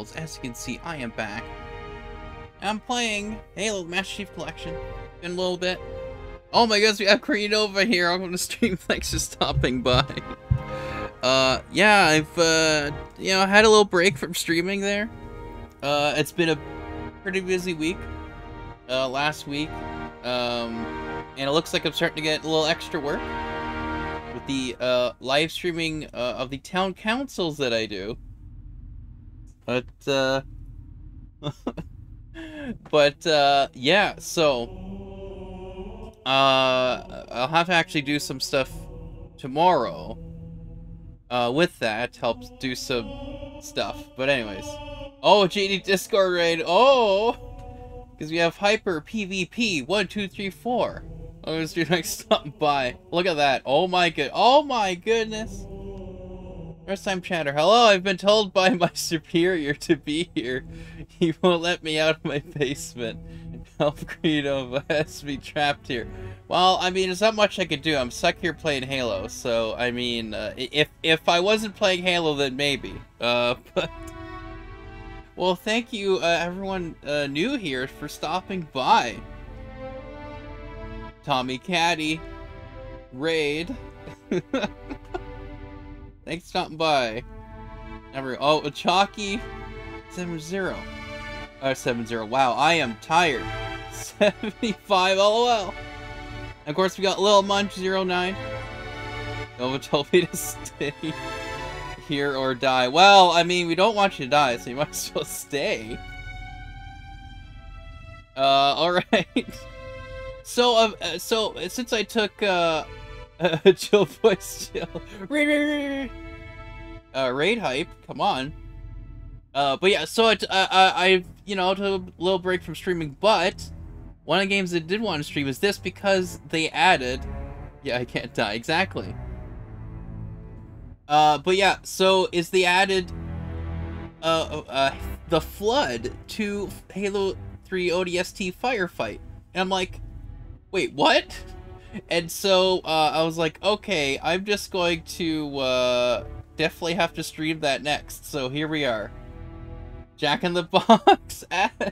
channels. As you can see, I am back. I'm playing Halo Master Chief Collection. Been a little bit. Oh my goodness, we have Creed over here. I'm gonna stream. Thanks for stopping by. Yeah, I've you know, had a little break from streaming there. It's been a pretty busy week. Last week. And it looks like I'm starting to get a little extra work with the live streaming of the town councils that I do. But yeah, so I'll have to actually do some stuff tomorrow with that, help do some stuff. But anyways, oh, JD Discord raid, oh, because we have Hyper PvP 1 2 3 4. I was doing like stop by. Look at that. Oh my goodness. First time chatter. Hello, I've been told by my superior to be here. He won't let me out of my basement. Help Credo has to be trapped here. Well, I mean, there's not much I could do. I'm stuck here playing Halo, so I mean, if I wasn't playing Halo, then maybe. But well, thank you, everyone new here for stopping by. Tommy Caddy, Raid. Thanks for stopping by. Oh, Chalky 70. 70. Wow, I am tired. 75 LOL. And of course, we got Lil Munch 09. Nova told me to stay here or die. Well, I mean, we don't want you to die, so you might as well stay. Alright. So, since I took, chill voice, chill. Raid hype, come on. But yeah, so I, you know, took a little break from streaming, but one of the games that I did want to stream is this because they added, yeah, I can't die, exactly. But yeah, so is they added, the Flood to Halo 3 ODST Firefight. And I'm like, wait, what? And so, I was like, okay, I'm just going to, definitely have to stream that next. So here we are. Jack in the Box ads.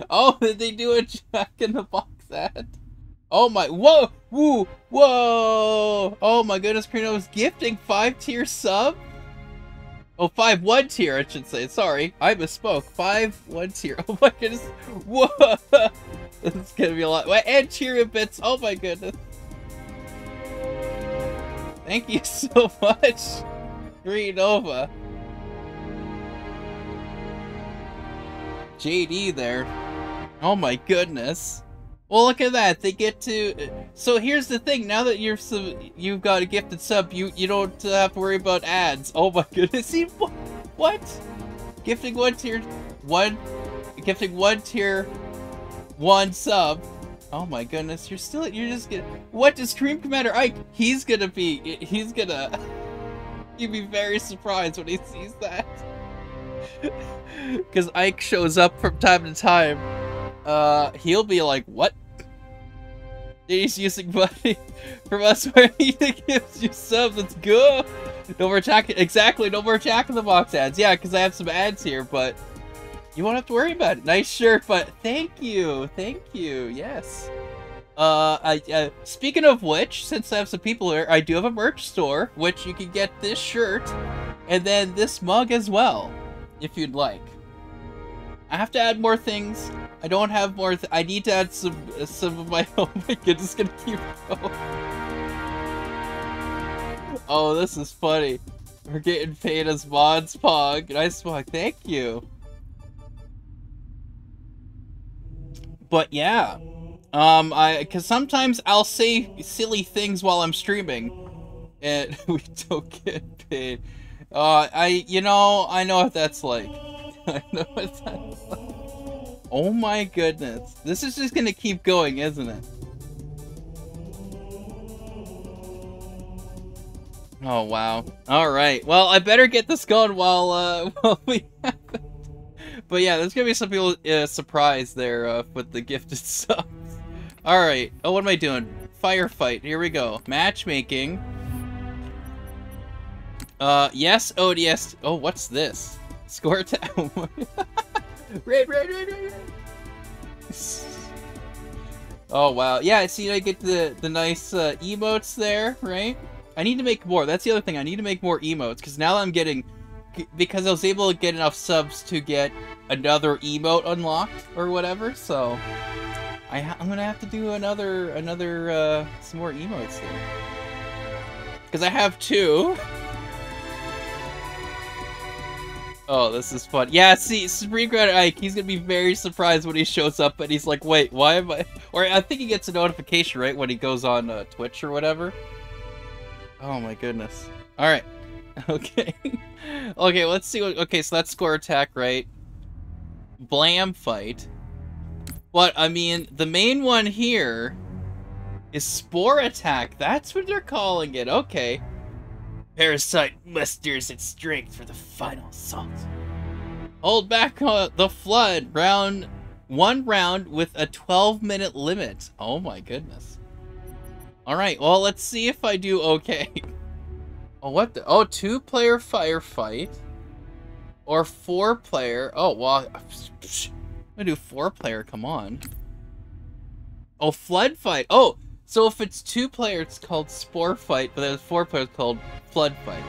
Oh, did they do a Jack in the Box ad? Oh my, whoa, woo, whoa. Oh my goodness, Prino's gifting 5-tier sub? Oh, 5 1-tier, I should say. Sorry, I misspoke. 5 1-tier. Oh my goodness. Whoa. This is gonna be a lot. And Cheerio bits. Oh my goodness. Thank you so much, Green Nova. JD there. Oh my goodness. Well, look at that. They get to. So here's the thing. Now that you've got a gifted sub, you don't have to worry about ads. Oh my goodness. See what? Gifting 1 tier 1. Gifting 1 tier 1 sub. Oh my goodness. You're just gonna. What does Cream Commander Ike? He'd be very surprised when he sees that. Because Ike shows up from time to time. He'll be like, what? He's using money from us where he gives you subs. Let's go. No more Jack. Exactly. No more Jack in the Box ads. Yeah, because I have some ads here, but you won't have to worry about it. Nice shirt, but thank you. Thank you. Yes. Speaking of which, since I have some people here, I do have a merch store, which you can get this shirt and then this mug as well, if you'd like. I have to add more things. I don't have more. I need to add some of my. Oh my goodness, it's gonna keep going. Oh, this is funny. We're getting paid as mods, Pog. Nice Pog. Thank you. But yeah, cause sometimes I'll say silly things while I'm streaming, and we don't get paid. I know what that's like. I know what that's like. Oh my goodness. This is just gonna keep going, isn't it? Oh wow. Alright. Well, I better get this going while we have it. But yeah, there's gonna be some people surprised there with the gifted subs. Alright. Oh, what am I doing? Firefight. Here we go. Matchmaking. Yes, ODS. Oh, what's this? Score attack. Raid. Oh wow, yeah. See, I get the nice emotes there, right? I need to make more. That's the other thing. I need to make more emotes because now I'm getting, because I was able to get enough subs to get another emote unlocked or whatever. So I'm gonna have to do another some more emotes there because I have 2. Oh, this is fun. Yeah, see, Supreme Commander Ike, he's gonna be very surprised when he shows up and he's like, wait, why am I... Or I think he gets a notification, right, when he goes on Twitch or whatever. Oh my goodness. Alright. Okay. Okay, let's see what... Okay, so that's score attack, right? Blam fight. But, I mean, the main one here is spore attack. That's what they're calling it. Okay. Parasite musters its strength for the final assault. Hold back the flood. One round with a 12-minute limit. Oh my goodness. Alright, well, let's see if I do okay. Oh, what the? Oh, 2-player firefight. Or 4-player. Oh, well, I'm gonna do 4-player, come on. Oh, flood fight. Oh! So if it's 2-player, it's called Spore Fight, but then 4-player, it's called Flood Fight.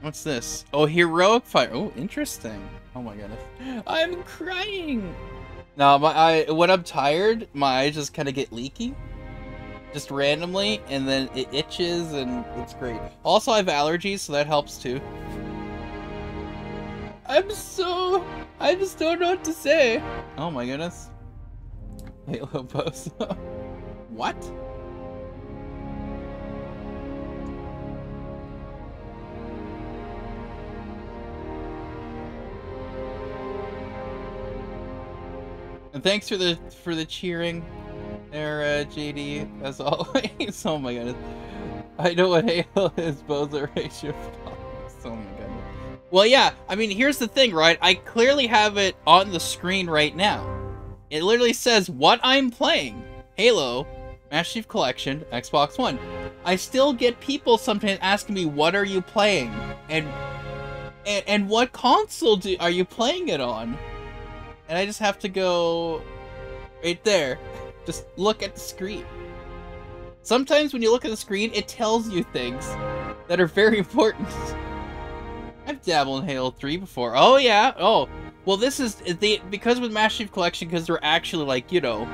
What's this? Oh, Heroic Fight. Oh, interesting. Oh my goodness. I'm crying! No, when I'm tired, my eyes just kind of get leaky. Just randomly, and then it itches, and it's great. Also, I have allergies, so that helps too. I just don't know what to say. Oh my goodness. Halo post. What? And thanks for the cheering there, JD, as always. Oh my goodness. I know what Halo is, Bozo ratio of dollars. Oh my goodness. Well, yeah, I mean, here's the thing, right? I clearly have it on the screen right now. It literally says what I'm playing. Halo, Master Chief Collection, Xbox One. I still get people sometimes asking me, what are you playing? And what console are you playing it on? And I just have to go right there. Just look at the screen. Sometimes when you look at the screen, it tells you things that are very important. I've dabbled in Halo 3 before. Oh, yeah. Oh. Well, this is... because with Master Chief Collection, because they're actually, like, you know...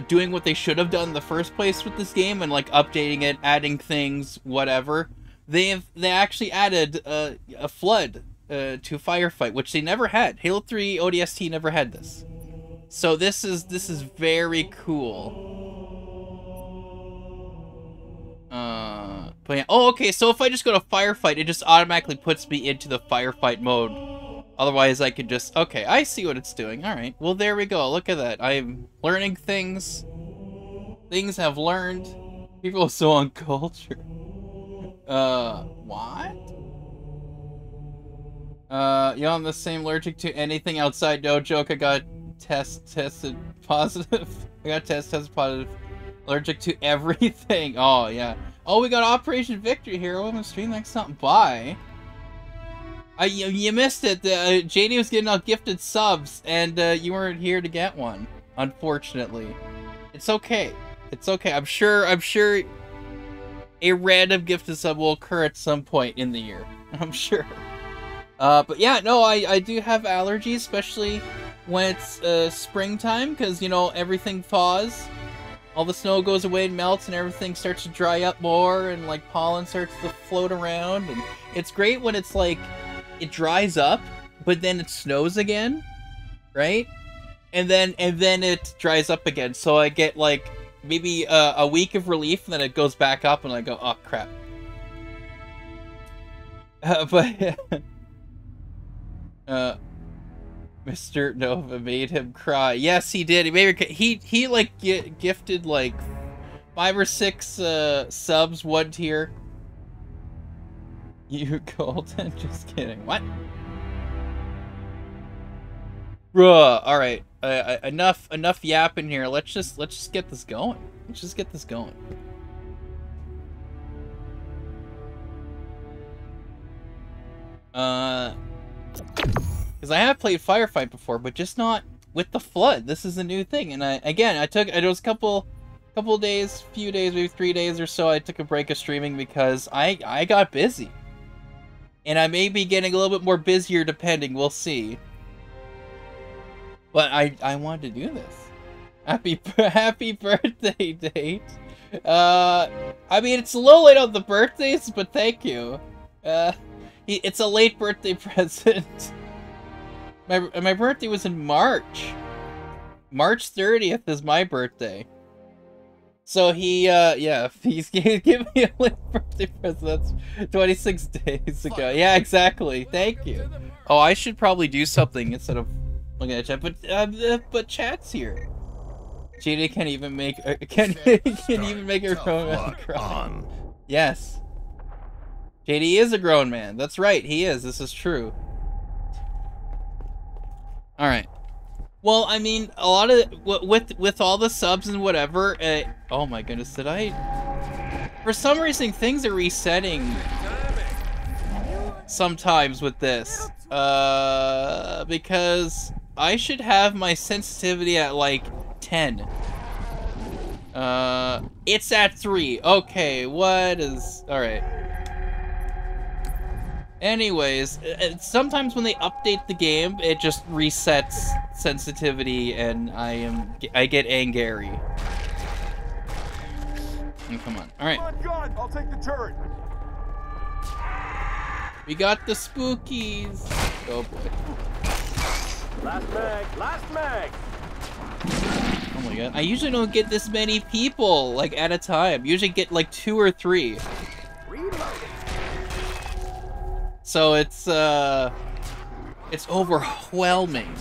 doing what they should have done in the first place with this game, and, like, updating it, adding things, whatever. They actually added a flood to Firefight, which they never had. Halo 3 ODST never had this. So this is very cool. But yeah. Oh, okay, so if I just go to Firefight, it just automatically puts me into the Firefight mode. Otherwise, I could just... Okay, I see what it's doing. Alright, well, there we go. Look at that. I'm learning things. Things have learned. People are so uncultured. What? Yeah, I'm the same allergic to anything outside. No joke, I got tested positive. I got tested positive. Allergic to everything. Oh, yeah. Oh, we got Operation Victory here. I'm gonna stream next something. Bye. You missed it. JD was getting out gifted subs, and you weren't here to get one. Unfortunately, it's okay. It's okay. I'm sure a random gifted sub will occur at some point in the year. I'm sure. But yeah, no, I do have allergies, especially when it's springtime, because you know everything thaws. All the snow goes away and melts, and everything starts to dry up more, and like pollen starts to float around. And it's great when it's like it dries up, but then it snows again, right? And then it dries up again. So I get like maybe a week of relief, and then it goes back up, and I go, oh crap. Mr. Nova made him cry. Yes, he did. He made her, he like gifted like 5 or 6 subs, 1 tier. You golden? Just kidding. What? Bruh. All right. Enough yapping here. Let's just get this going. Let's just get this going. Because I have played Firefight before, but just not with the flood. This is a new thing, and it was a couple days, few days, maybe 3 days or so. I took a break of streaming because I got busy, and I may be getting a little bit more busier depending. We'll see. But I wanted to do this. Happy birthday, Date. I mean, it's a little late on the birthdays, but thank you. It's a late birthday present. My birthday was in March. March 30th is my birthday. So yeah, he's giving me a late birthday present. That's 26 days ago. Yeah, exactly. Thank you. Oh, I should probably do something instead of looking at chat, but chat's here. JD can't even make can even make a grown man cry. Yes. JD is a grown man. That's right, he is. This is true. Alright. Well, I mean, a lot of with all the subs and whatever, oh my goodness, did I? For some reason, things are resetting sometimes with this. Because I should have my sensitivity at like 10. It's at 3. Okay, what is... Alright. Anyways, sometimes when they update the game, it just resets sensitivity, and I get angry. Oh, come on. Alright. I'll take the turret. We got the spookies. Oh boy. Last mag, last mag. Oh my god. I usually don't get this many people, like, at a time. Usually get, like, 2 or 3. Reloading. So it's overwhelming.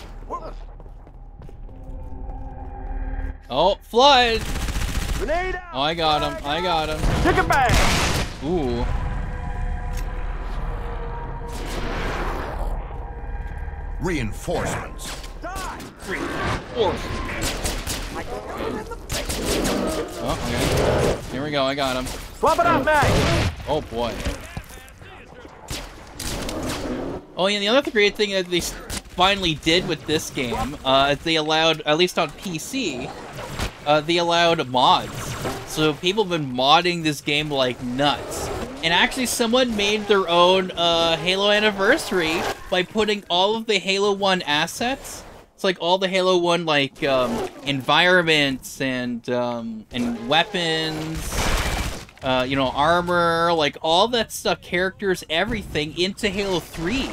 Oh, flood! Grenade out. Oh, I got him. I got him. Take it back. Ooh. Reinforcements. Die. Oh, okay. Here we go. I got him. Swap it out, mag. Oh boy. Oh, yeah, the other great thing that they finally did with this game, they allowed, at least on PC, they allowed mods. So people have been modding this game like nuts. And actually someone made their own Halo Anniversary by putting all of the Halo 1 assets. It's like all the Halo 1 like environments and weapons, you know, armor, like all that stuff, characters, everything into Halo 3.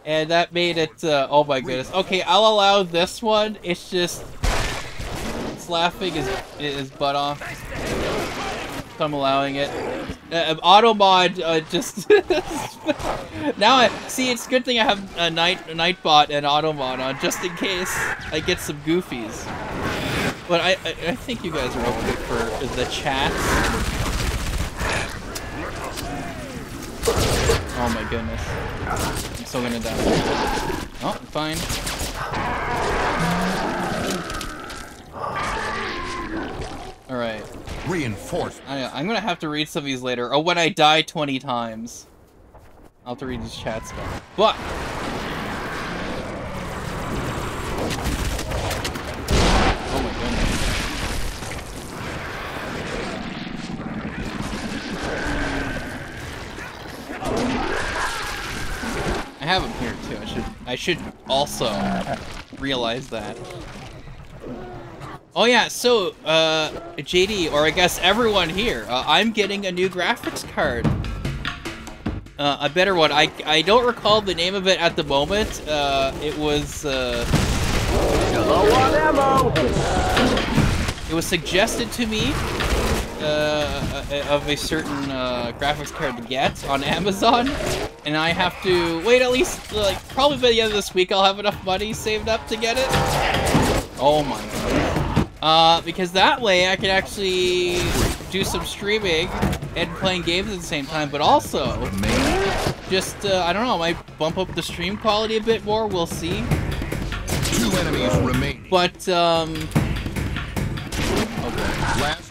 And that made it, oh my goodness. Okay, I'll allow this one. It's just, it's laughing his butt off. So I'm allowing it. Auto mod, just now see, it's a good thing I have a Nightbot and auto mod on just in case I get some goofies. But I think you guys are okay for the chat. Oh my goodness, I'm still gonna die. Oh, fine. All right. Reinforced. I'm gonna have to read some of these later. Oh, when I die 20 times. I'll have to read these chats back. But oh my goodness. I have them here too. I should also realize that. Oh yeah, so, JD, or I guess everyone here, I'm getting a new graphics card. A better one. I don't recall the name of it at the moment. It was, Low on ammo. it was suggested to me, of a certain, graphics card to get on Amazon. And I have to wait at least, like, probably by the end of this week I'll have enough money saved up to get it. Oh my god. Because that way I can actually do some streaming and playing games at the same time, but also just, I don't know, I might bump up the stream quality a bit more, we'll see. 2 enemies remain. But, okay.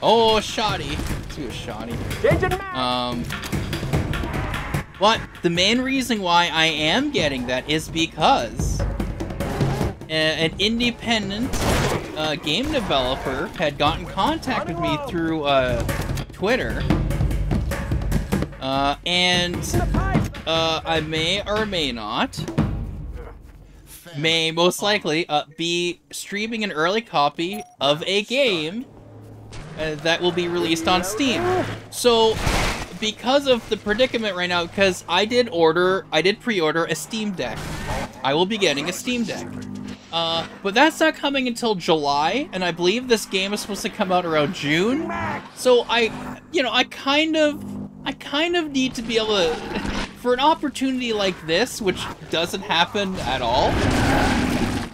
Oh, shoddy. Let's do a shoddy. But the main reason why I am getting that is because an independent game developer had gotten in contact with me through Twitter, and I may or may not, may most likely be streaming an early copy of a game that will be released on Steam. So, because of the predicament right now, because I did pre-order a Steam Deck. I will be getting a Steam Deck. But that's not coming until July, and I believe this game is supposed to come out around June. So I kind of need to be able to, for an opportunity like this, which doesn't happen at all.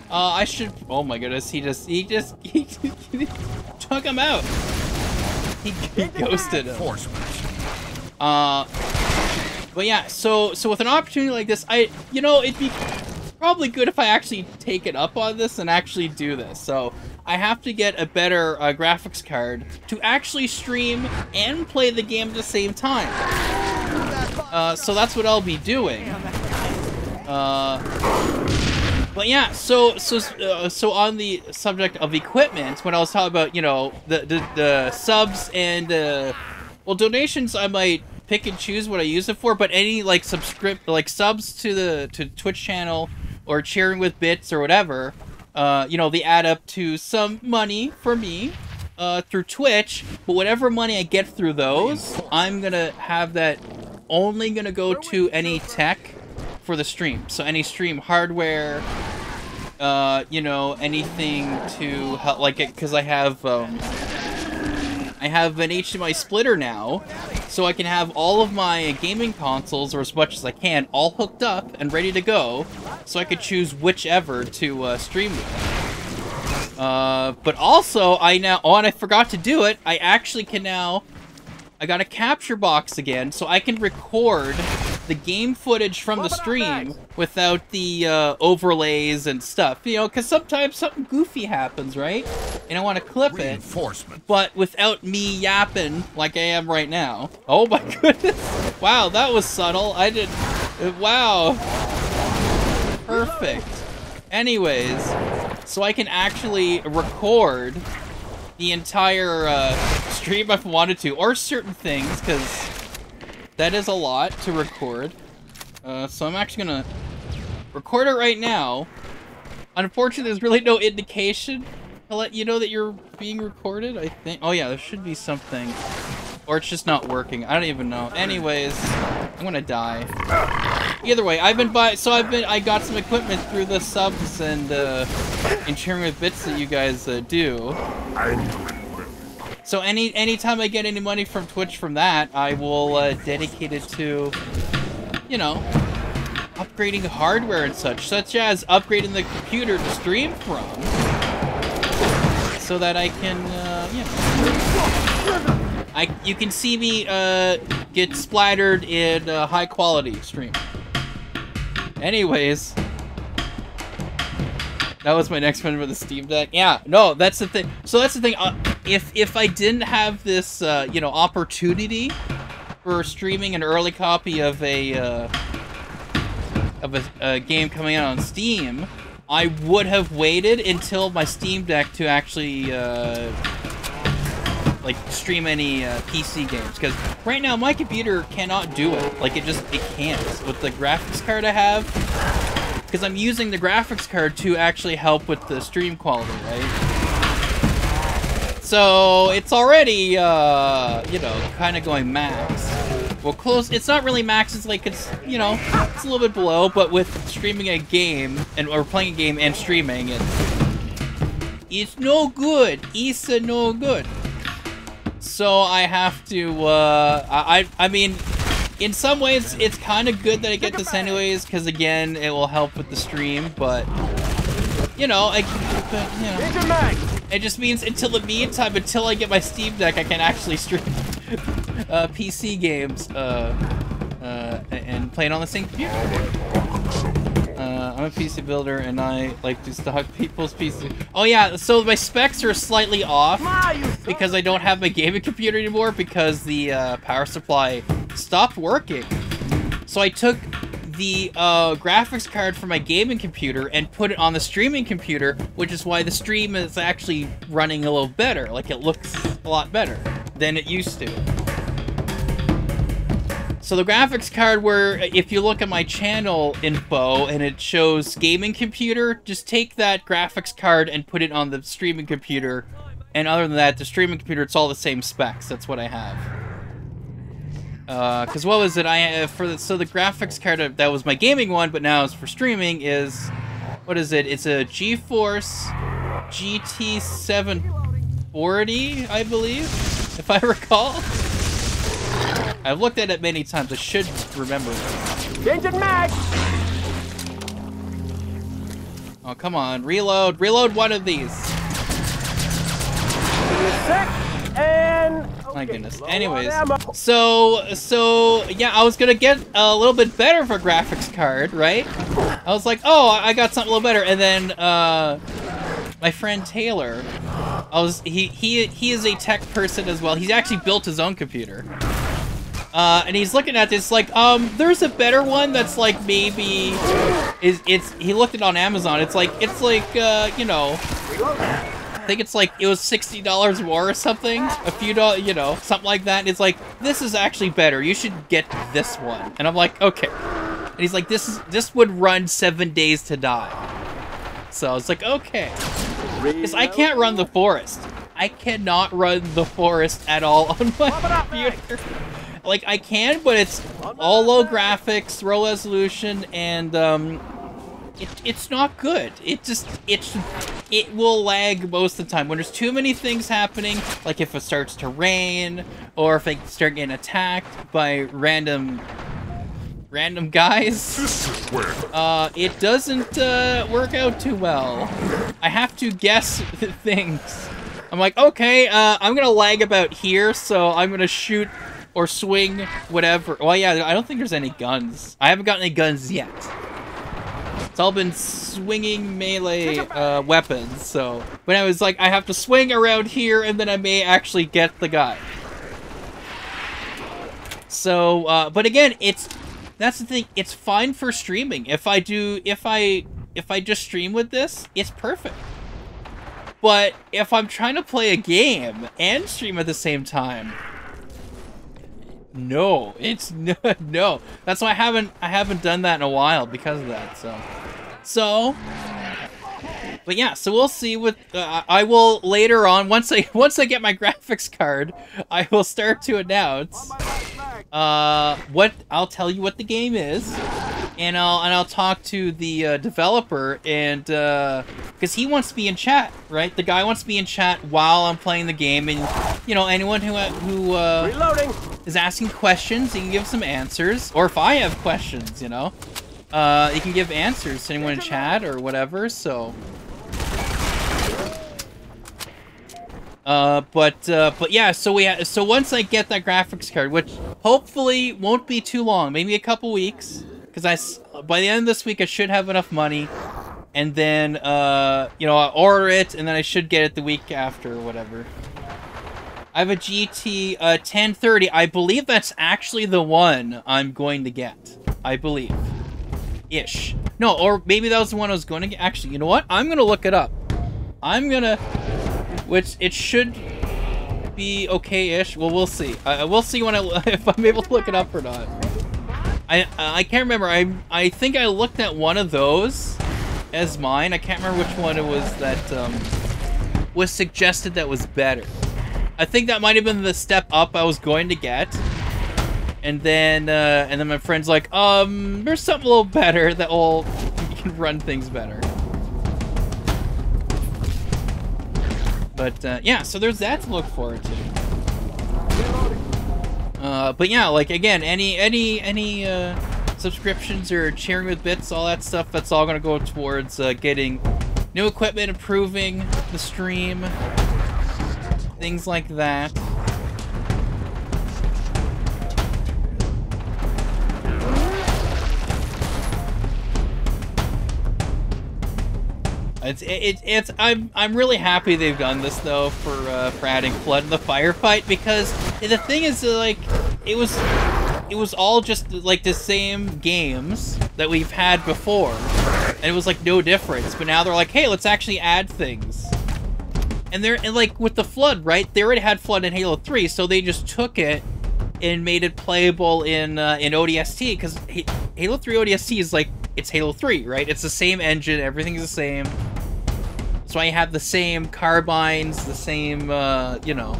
I should. Oh my goodness, he took him out. He ghosted him. But yeah, so with an opportunity like this, it'd be probably good if I actually take it up on this and actually do this. So I have to get a better graphics card to actually stream and play the game at the same time. So that's what I'll be doing. But yeah, so on the subject of equipment, when I was talking about, the subs and donations, I might pick and choose what I use it for, but any subs to Twitch channel or cheering with bits or whatever, they add up to some money for me through Twitch. But whatever money I get through those, I'm gonna have that only gonna go to any tech for the stream. So any stream hardware, anything to help, because I have an HDMI splitter now, so I can have all of my gaming consoles, or as much as I can, all hooked up and ready to go, so I could choose whichever to stream with. But also, and I forgot to do it, I actually can now, I got a capture box again, so I can record the game footage from the stream without the overlays and stuff, because sometimes something goofy happens, right? And I want to clip it, but without me yapping like I am right now. Oh my goodness! Wow, that was subtle. Wow. Perfect. Anyways, so I can actually record the entire stream if I wanted to, or certain things, because that is a lot to record. So I'm actually gonna record it right now. Unfortunately, there's really no indication to let you know that you're being recorded, I think. Oh yeah, there should be something. Or it's just not working. I don't even know. Anyways, I'm gonna die. Either way, I got some equipment through the subs and sharing with bits that you guys do. So anytime I get any money from Twitch from that, I will dedicate it to, upgrading hardware and such as upgrading the computer to stream from, so that I can, you can see me get splattered in high quality stream. Anyways, that was my next one with the Steam Deck. Yeah, no, that's the thing. So that's the thing. If I didn't have this, opportunity for streaming an early copy of a game coming out on Steam, I would have waited until my Steam Deck to actually stream any PC games, because right now my computer cannot do it. It can't with the graphics card I have, because I'm using the graphics card to actually help with the stream quality, right? So it's already kind of going max. Well, close. It's not really max. It's it's a little bit below. But with streaming a game or playing a game and streaming, it's no good. It's no good. So I have to. I mean, in some ways, it's kind of good that I get this anyways, because again, it will help with the stream. But it just means until I get my Steam Deck, I can actually stream PC games and play it on the same computer. I'm a PC builder, and I like to stock people's PC. Oh yeah, so my specs are slightly off because I don't have my gaming computer anymore because the power supply stopped working. So I took the graphics card from my gaming computer and put it on the streaming computer, which is why the stream is actually running a little better. Like, it looks a lot better than it used to. So the graphics card, where if you look at my channel info and it shows gaming computer, just take that graphics card and put it on the streaming computer. And other than that, the streaming computer, it's all the same specs. That's what I have. Because what was it? So the graphics card that was my gaming one, but now it's for streaming, is, what is it? It's a GeForce GT 740, I believe, if I recall. I've looked at it many times. I should remember it. Changing mag! Oh, come on. Reload. Reload one of these. And... My goodness. Anyways. So, yeah, I was gonna get a little bit better for graphics card, right? I was like, oh, I got something a little better. And then, my friend Taylor, he is a tech person as well. He's actually built his own computer. And he's looking at this like, there's a better one that's like maybe he looked it on Amazon. It's like, you know, I think it's like, it was $60 more or something, a few dollars, you know, something like that. And it's like, this is actually better. You should get this one. And I'm like, okay. And he's like, this would run 7 days to die. So it's like, okay. Because I can't run the forest. I cannot run the forest at all on my computer. Like, I can, but it's all low graphics, low resolution, and it's not good. It will lag most of the time when there's too many things happening. Like if it starts to rain, or if I start getting attacked by random guys. It doesn't work out too well. I have to guess things. I'm like, okay, I'm gonna lag about here, so I'm gonna shoot or swing, whatever. Well, yeah, I don't think there's any guns. I haven't got any guns yet. It's all been swinging melee weapons, so. But I was like, I have to swing around here, and then I may actually get the guy. So, but again, that's the thing. It's fine for streaming. If I just stream with this, it's perfect. But if I'm trying to play a game and stream at the same time, no, it's no. That's why I haven't done that in a while because of that. So, but yeah. So we'll see. With I will later on once I get my graphics card, I will start to announce what I'll tell you what the game is, and I'll talk to the developer, and because he wants to be in chat, right? The guy wants to be in chat while I'm playing the game, and you know, anyone who reloading is asking questions, he can give some answers, or if I have questions, you know, he can give answers to anyone in chat or whatever. So, but yeah. So once I get that graphics card, which hopefully won't be too long, maybe a couple weeks, because by the end of this week I should have enough money, and then you know, I'll order it, and then I should get it the week after or whatever. I have a GT 1030. I believe that's actually the one I'm going to get. I believe. Ish. No, or maybe that was the one I was going to get. Actually, you know what? I'm going to look it up. Which it should be okay-ish. Well, we'll see. We'll see when if I'm able to look it up or not. I can't remember. I think I looked at one of those as mine. I can't remember which one it was that was suggested that was better. I think that might have been the step up I was going to get, and then my friend's like, there's something a little better that you can run things better. But yeah, so there's that to look forward to. But yeah, like again, any subscriptions or cheering with bits, all that stuff, that's all gonna go towards getting new equipment, improving the stream. Things like that. I'm really happy they've done this though for adding flood in the firefight, because the thing is, like, it it was all just like the same games that we've had before, and it was like no difference. But now they're like, hey, let's actually add things. And like with the Flood, right? They already had Flood in Halo 3, so they just took it and made it playable in ODST, because Halo 3 ODST is like, it's Halo 3, right? It's the same engine, everything's the same. That's why you have the same carbines, the same, you know,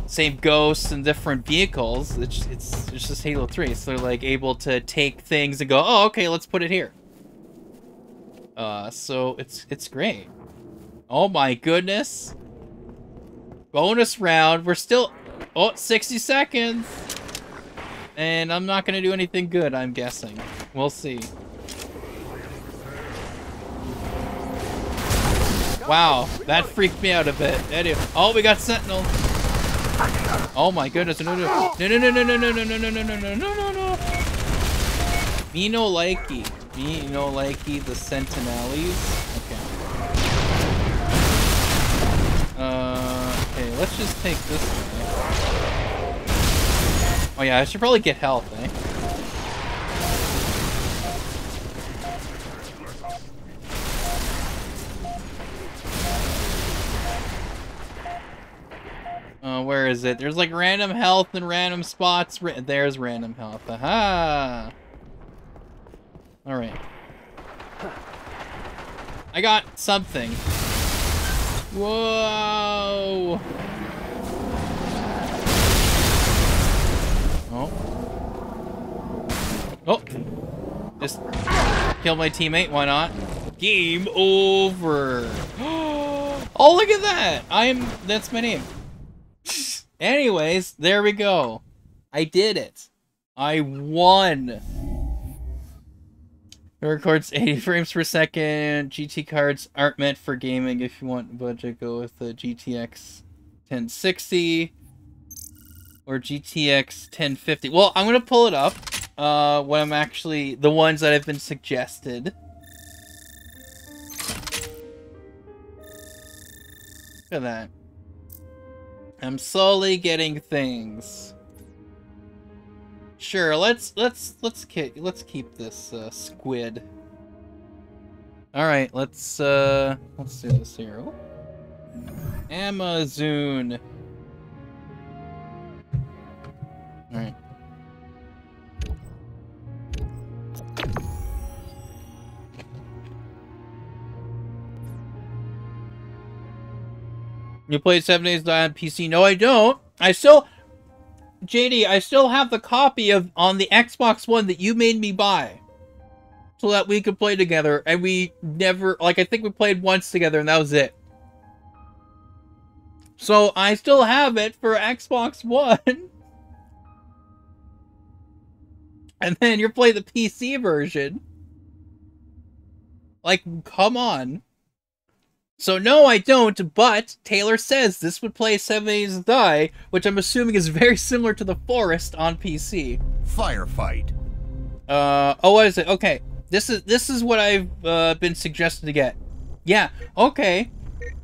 same ghosts and different vehicles. It's just Halo 3, so they're like able to take things and go, oh, okay, let's put it here. So it's great. Oh my goodness. Bonus round. We're still... Oh, 60 seconds. And I'm not going to do anything good, I'm guessing. We'll see. Wow, that freaked me out a bit. Anyway. Oh, we got Sentinel. Oh my goodness. No, no, no, no, no, no, no, no, no, no, no, no, no, no, no, no. Me no likey. Me no likey the Sentinellies. Okay. Okay, let's just take this guy. Oh yeah, I should probably get health, eh? Where is it? There's like random health and random spots. There's random health. Aha! Alright. I got something. Whoa! Oh. Oh! Just kill my teammate, why not? Game over! Oh, look at that! That's my name. Anyways, there we go. I did it. I won! It records 80 frames per second. GT cards aren't meant for gaming. If you want budget, go with the GTX 1060 or GTX 1050. Well, I'm gonna pull it up when I'm actually the ones that have been suggested. Look at that. I'm slowly getting things. Sure, let's keep this squid. All right, let's do this here. Oh. Amazon. All right. You played 7 Days to Die on PC? No, I don't. JD, I still have the copy on the Xbox One that you made me buy. So that we could play together, and we never, like, I think we played once together, and that was it. So, I still have it for Xbox One. And then you're playing the PC version. Like, come on. So no, I don't, but Taylor says this would play 7 Days to Die, which I'm assuming is very similar to The Forest on PC. Firefight. Oh, what is it? Okay, this is what I've been suggested to get. Yeah, okay.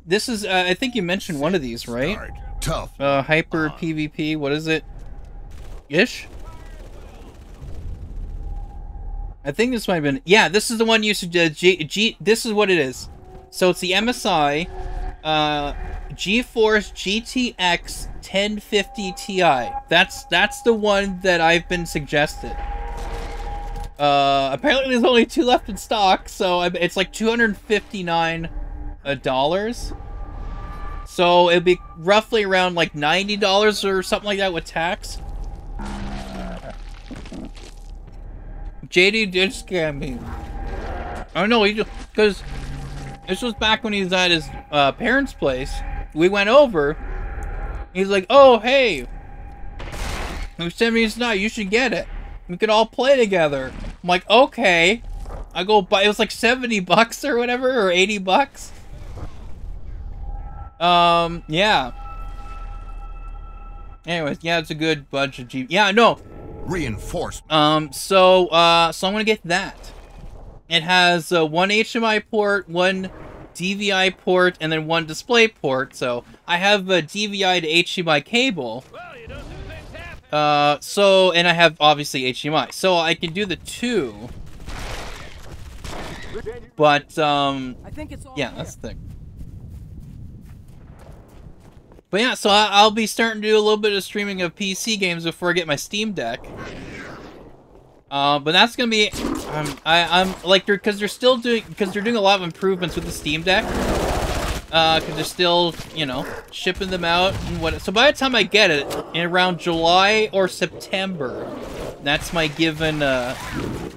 This is, I think you mentioned one of these, right? Tough. Hyper PvP, what is it? Ish? I think this might have been, yeah, this is the one you suggested, this is what it is. So it's the MSI, GeForce GTX 1050 Ti. That's the one that I've been suggested. Apparently there's only 2 left in stock, so it's like $259. So it'd be roughly around like $90 or something like that with tax. JD did scam me. I don't know, because this was back when he was at his parents' place. We went over. He's like, oh, hey. Who sent me this now? You should get it. We could all play together. I'm like, okay. I go buy, it was like 70 bucks or whatever, or 80 bucks. Yeah. Anyways, yeah, it's a good bunch of yeah, no. Reinforcement. So I'm gonna get that. It has 1 HDMI port, 1 DVI port, and then 1 display port. So I have a DVI to HDMI cable. Well, you don't do things half-assed. So, and I have, obviously, HDMI. So, I can do the 2. But, yeah, that's the thing. But yeah, so I'll be starting to do a little bit of streaming of PC games before I get my Steam Deck. But that's gonna be, I'm like, because they're doing a lot of improvements with the Steam Deck. Because they're still, you know, shipping them out and what. So by the time I get it, in around July or September, that's my given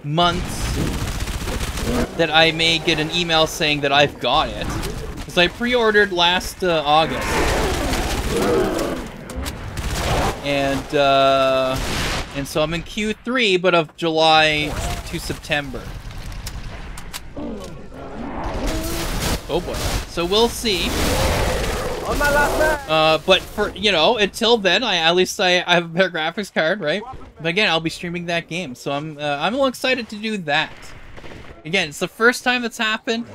months that I may get an email saying that I've got it. Because I pre-ordered last August. And so I'm in Q3, but of July to September. Oh boy. So we'll see. On my last man. But for, you know, until then, at least I have a better graphics card, right? But again, I'll be streaming that game, so I'm a little excited to do that. Again, it's the first time it's happened.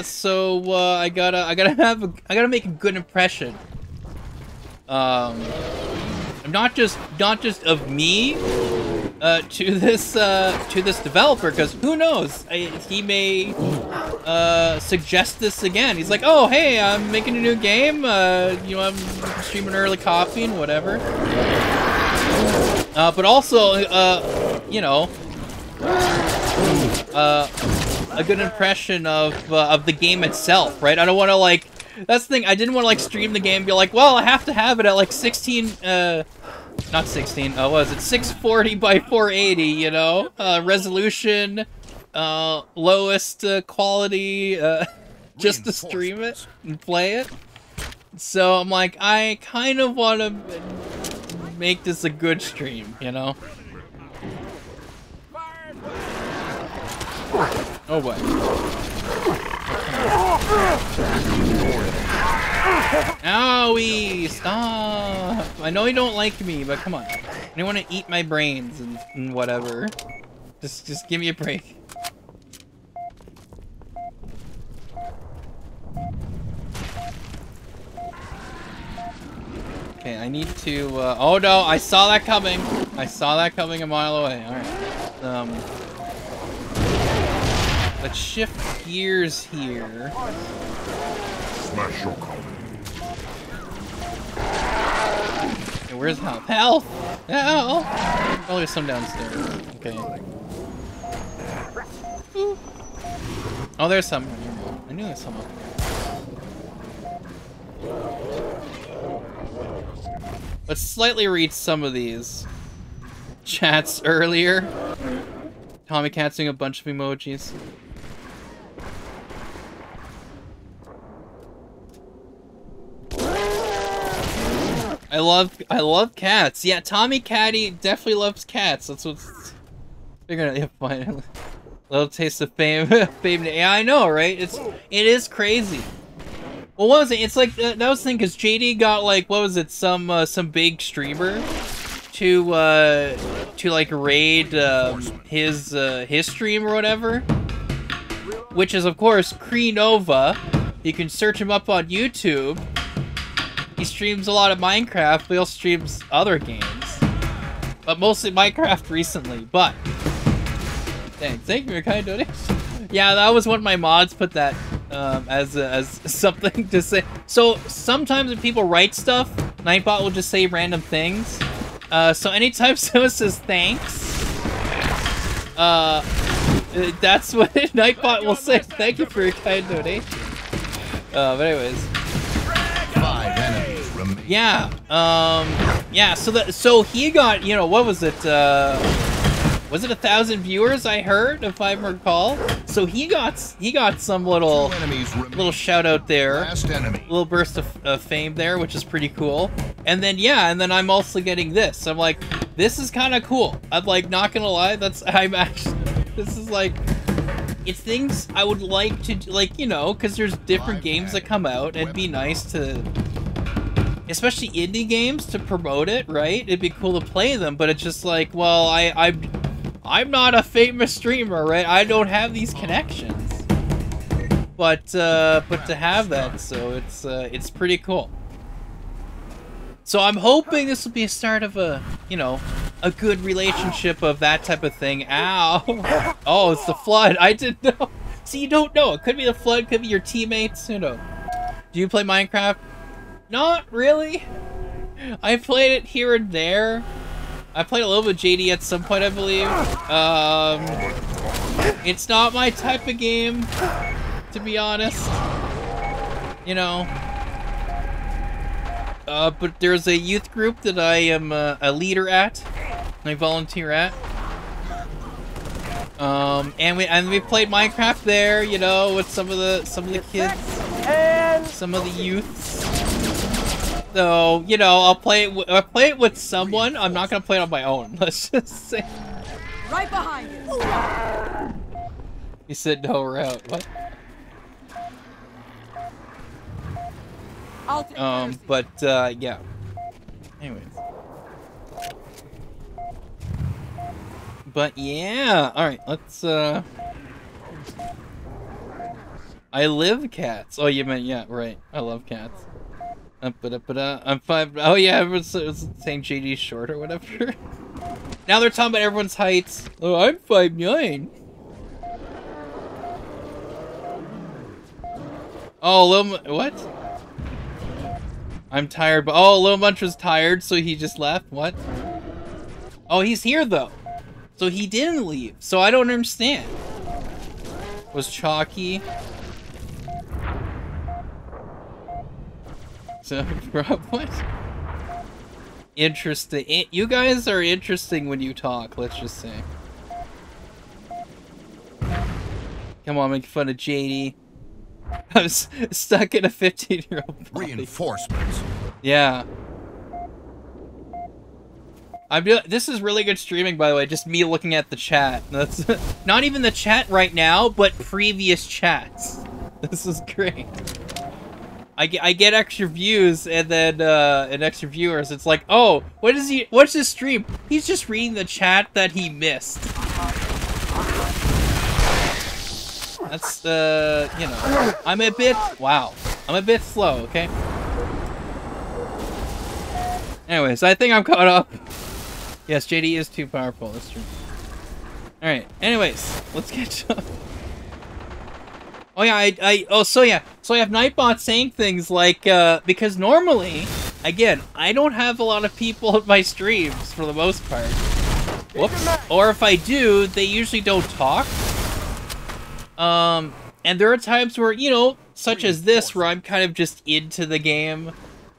So I gotta make a good impression. Not just of me to this developer, because who knows, he may suggest this again. He's like, oh hey, I'm making a new game, you know, I'm streaming early copy and whatever. But also, you know, a good impression of the game itself, right? I don't want to, like, that's the thing, I didn't want to, like, stream the game and be like, well, I have to have it at, like, 16, not 16, what was it, 640 by 480, you know? Resolution, lowest quality, just to stream it and play it. So I'm like, I kind of want to make this a good stream, you know? Oh boy. Owie! Stop! I know you don't like me, but come on. I don't want to eat my brains and whatever. Just give me a break. Okay, I need to, oh no, I saw that coming! I saw that coming a mile away. Alright. Let's shift gears here. Smash your car. Okay, where's health? Health! Health! Oh, there's some downstairs. Okay. Oh, there's some. I knew there's some up there. Let's slightly read some of these chats earlier. Tommy Cat's doing a bunch of emojis. I love cats. Yeah, Tommy Catty definitely loves cats. That's what's figuring out. Fine. Little taste of fame. Fame. Yeah, I know, right? It is crazy. Well, what was it? It's like that was the thing, because JD got, like, what was it? Some big streamer to like raid his stream or whatever, which is of course Kreenova. You can search him up on YouTube. He streams a lot of Minecraft, but he also streams other games, but mostly Minecraft recently. But dang, thank you for your kind donation. Yeah, that was one of my mods put that as something to say. So sometimes when people write stuff, Nightbot will just say random things. So anytime someone says thanks, that's what Nightbot will say. Thank you for your kind donation. But anyways. 5 enemies remain. Yeah. Yeah. So he got, you know, what was it? Was it 1,000 viewers? I heard, if I recall. So he got some little shout out there, little burst of fame there, which is pretty cool. And then yeah, and then I'm also getting this. I'm like, this is kind of cool. I'm like, not gonna lie, this is like, it's things I would like to, like, you know, because there's different games that come out, and it'd be nice to, especially indie games, to promote it, right? It'd be cool to play them, but it's just like, well, I'm not a famous streamer, right? I don't have these connections. But to have that, so it's pretty cool. So I'm hoping this will be a start of a, you know, a good relationship of that type of thing. Ow! Oh, it's the flood. I didn't know. See, you don't know. It could be the flood, could be your teammates. You know. Do you play Minecraft? Not really. I played it here and there. I played a little bit of JD at some point, I believe. It's not my type of game, to be honest. You know. But there's a youth group that I am a leader at. I volunteer at. And we played Minecraft there, you know, with some of the kids, some of the youths. So, you know, I'll play it with someone. I'm not gonna play it on my own. Let's just say. Right behind you. You said no, we're out. What? I'll take but yeah. Anyways. But yeah, all right. Let's. I live cats. Oh, you meant yeah, right. I love cats. I'm 5. Oh yeah, everyone's saying JD's short or whatever. Now they're talking about everyone's heights. Oh, I'm 5'9". Oh, what? I'm tired, but oh, Lil Munch was tired, so he just left. What? Oh, he's here though, so he didn't leave. So I don't understand. Was Chalky? So, what? Interesting. You guys are interesting when you talk, let's just say. Come on, make fun of JD. I was stuck in a 15-year-old body. Reinforcements. Yeah. This is really good streaming, by the way. Just me looking at the chat. That's not even the chat right now, but previous chats. This is great. I get extra views and then and extra viewers. It's like, oh, what's his stream? He's just reading the chat that he missed. That's you know, I'm a bit slow, okay? Anyways, I think I'm caught up. Yes, JD is too powerful, that's true. Alright, anyways, let's get up. Oh yeah, so I have Nightbot saying things like, because normally, again, I don't have a lot of people at my streams for the most part. Whoops. Or if I do, they usually don't talk. And there are times where, you know, such as this, where I'm kind of just into the game,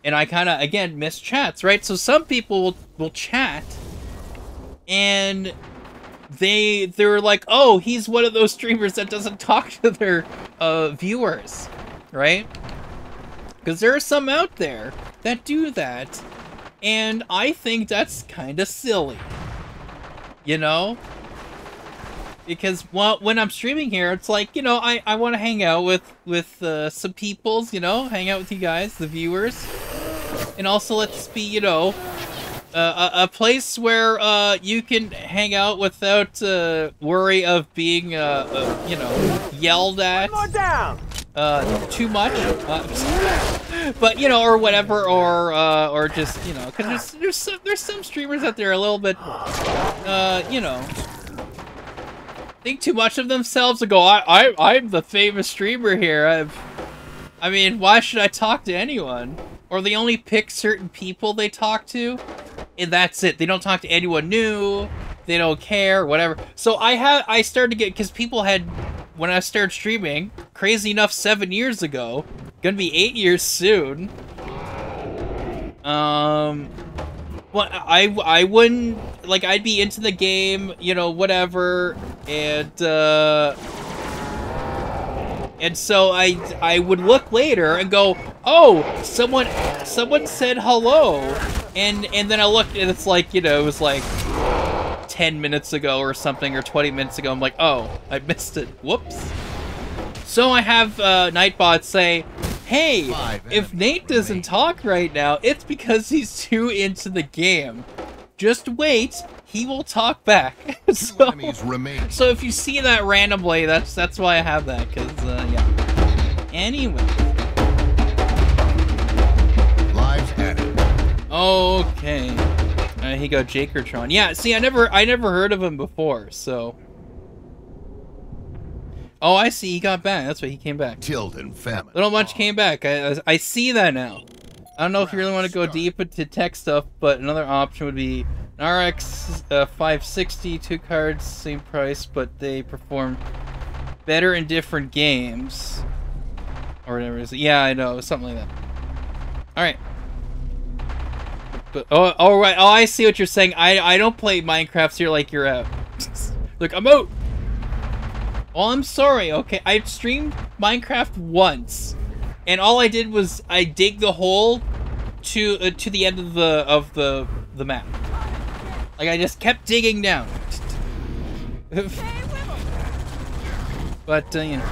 and I kind of, again, miss chats, right? So some people will chat, and they're like, oh, he's one of those streamers that doesn't talk to their viewers, right? Because there are some out there that do that, and I think that's kind of silly, you know? Because, well, when I'm streaming here, it's like, you know, I want to hang out with some peoples, you know? Hang out with you guys, the viewers. And also let this be, you know, a place where you can hang out without worry of being, you know, yelled at too much. But, you know, or whatever, or just, you know, because there's some streamers out there a little bit, you know, think too much of themselves and go, I'm the famous streamer here. I mean, why should I talk to anyone? Or they only pick certain people they talk to, and that's it. They don't talk to anyone new. They don't care, whatever. So I started to get, because people had, when I started streaming, crazy enough, 7 years ago, gonna be 8 years soon. Well, I wouldn't, like, I'd be into the game, you know, whatever, and so I would look later and go, oh, someone said hello, and then I looked and it's like, you know, it was like 10 minutes ago or something, or 20 minutes ago. I'm like, oh, I missed it. Whoops. So I have Nightbot say, hey, if Nate doesn't talk right now, it's because he's too into the game. Just wait, he will talk back. So if you see that randomly, that's why I have that, because, yeah. Anyway. Lives added. Okay. He got Jakertron. Yeah, see, I never heard of him before, so. Oh, I see. He got back. That's why he came back. Tilden famine. Little Munch came back. I see that now. I don't know if you really want to go deep into tech stuff, but another option would be an RX 560, 2 cards, same price, but they perform better in different games. Or whatever it is. Yeah, I know. Something like that. Alright. But, oh, right. Oh, I see what you're saying. I don't play Minecraft, so you're like, you're out. Look, I'm out! Oh, I'm sorry, okay? I streamed Minecraft once, and all I did was I dig the hole to the end of the map. Like, I just kept digging down. But, you know.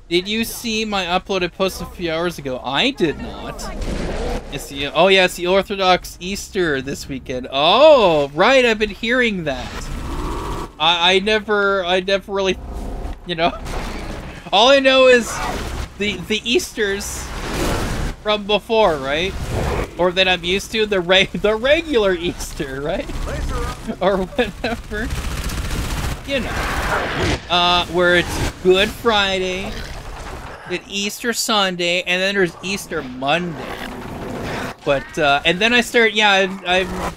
Did you see my upload I posted a few hours ago? I did not. It's the, oh yeah, it's the Orthodox Easter this weekend. Oh, right, I've been hearing that. I never really, you know. All I know is the Easters from before, right? Or that I'm used to, the regular Easter, right? Or whatever. You know. Where it's Good Friday, then Easter Sunday, and then there's Easter Monday. But, and then I start, yeah,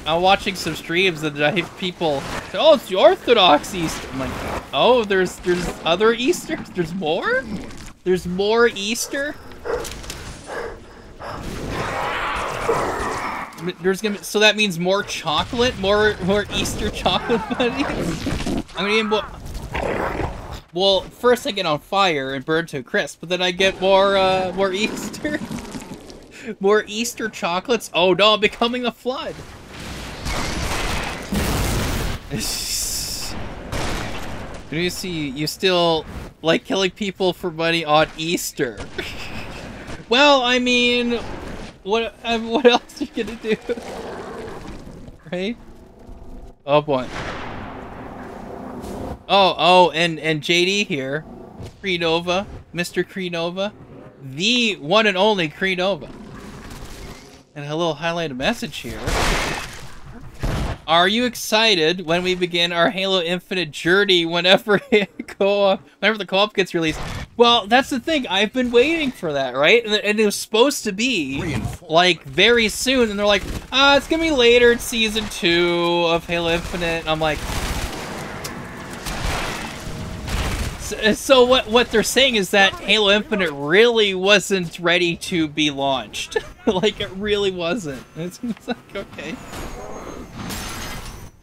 I'm watching some streams and I have people say, oh, it's the Orthodox Easter. I'm like, oh, there's other Easters? There's more? There's more Easter? There's gonna be, so that means more chocolate? More Easter chocolate bunnies? I'm gonna get well, first I get on fire and burn to a crisp, but then I get more Easter. More Easter chocolates? Oh no, I'm becoming the Flood! Do you see, you still like killing people for money on Easter? Well, I mean, what else are you gonna do? Right? Oh boy. Oh, and JD here. Kreenova, Mr. Kreenova. The one and only Kreenova. And a little highlighted message here. Are you excited when we begin our Halo Infinite journey whenever the co-op gets released? Well, that's the thing. I've been waiting for that, right? And it was supposed to be, like, very soon. And they're like, it's gonna be later in Season 2 of Halo Infinite. And I'm like... So what they're saying is that Halo Infinite really wasn't ready to be launched. Like, it really wasn't. It's like, okay.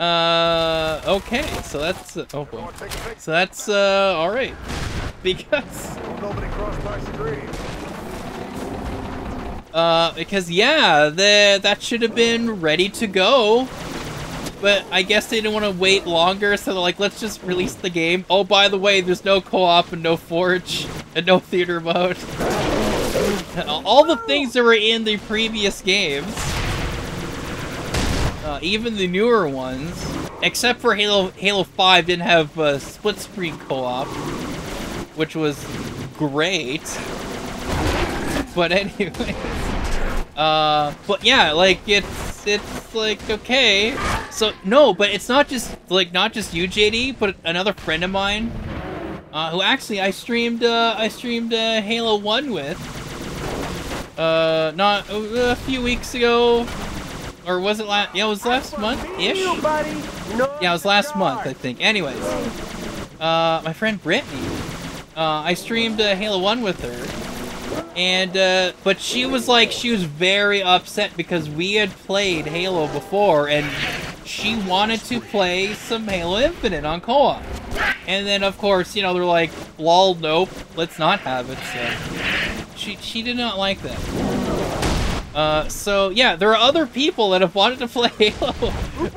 Okay, so that's, oh boy. So that's, alright. Because... Nobody crossed my screen. Because, yeah, that should have been ready to go. But I guess they didn't want to wait longer, so they're like, let's just release the game. Oh, by the way, there's no co-op and no Forge and no theater mode. All the things that were in the previous games, even the newer ones, except for Halo 5 didn't have split screen co-op, which was great. But anyway, but yeah, like it's like, okay. So no, but it's not just you, JD, but another friend of mine, who actually I streamed Halo 1 with, not a few weeks ago, or was it last? Yeah, it was last month-ish. Yeah, it was last month, I think. Anyways, my friend Brittany, I streamed Halo 1 with her. And, but she was very upset because we had played Halo before, and she wanted to play some Halo Infinite on co-op. And then, of course, you know, they're like, lol, nope, let's not have it, so... She did not like that. So, yeah, there are other people that have wanted to play Halo.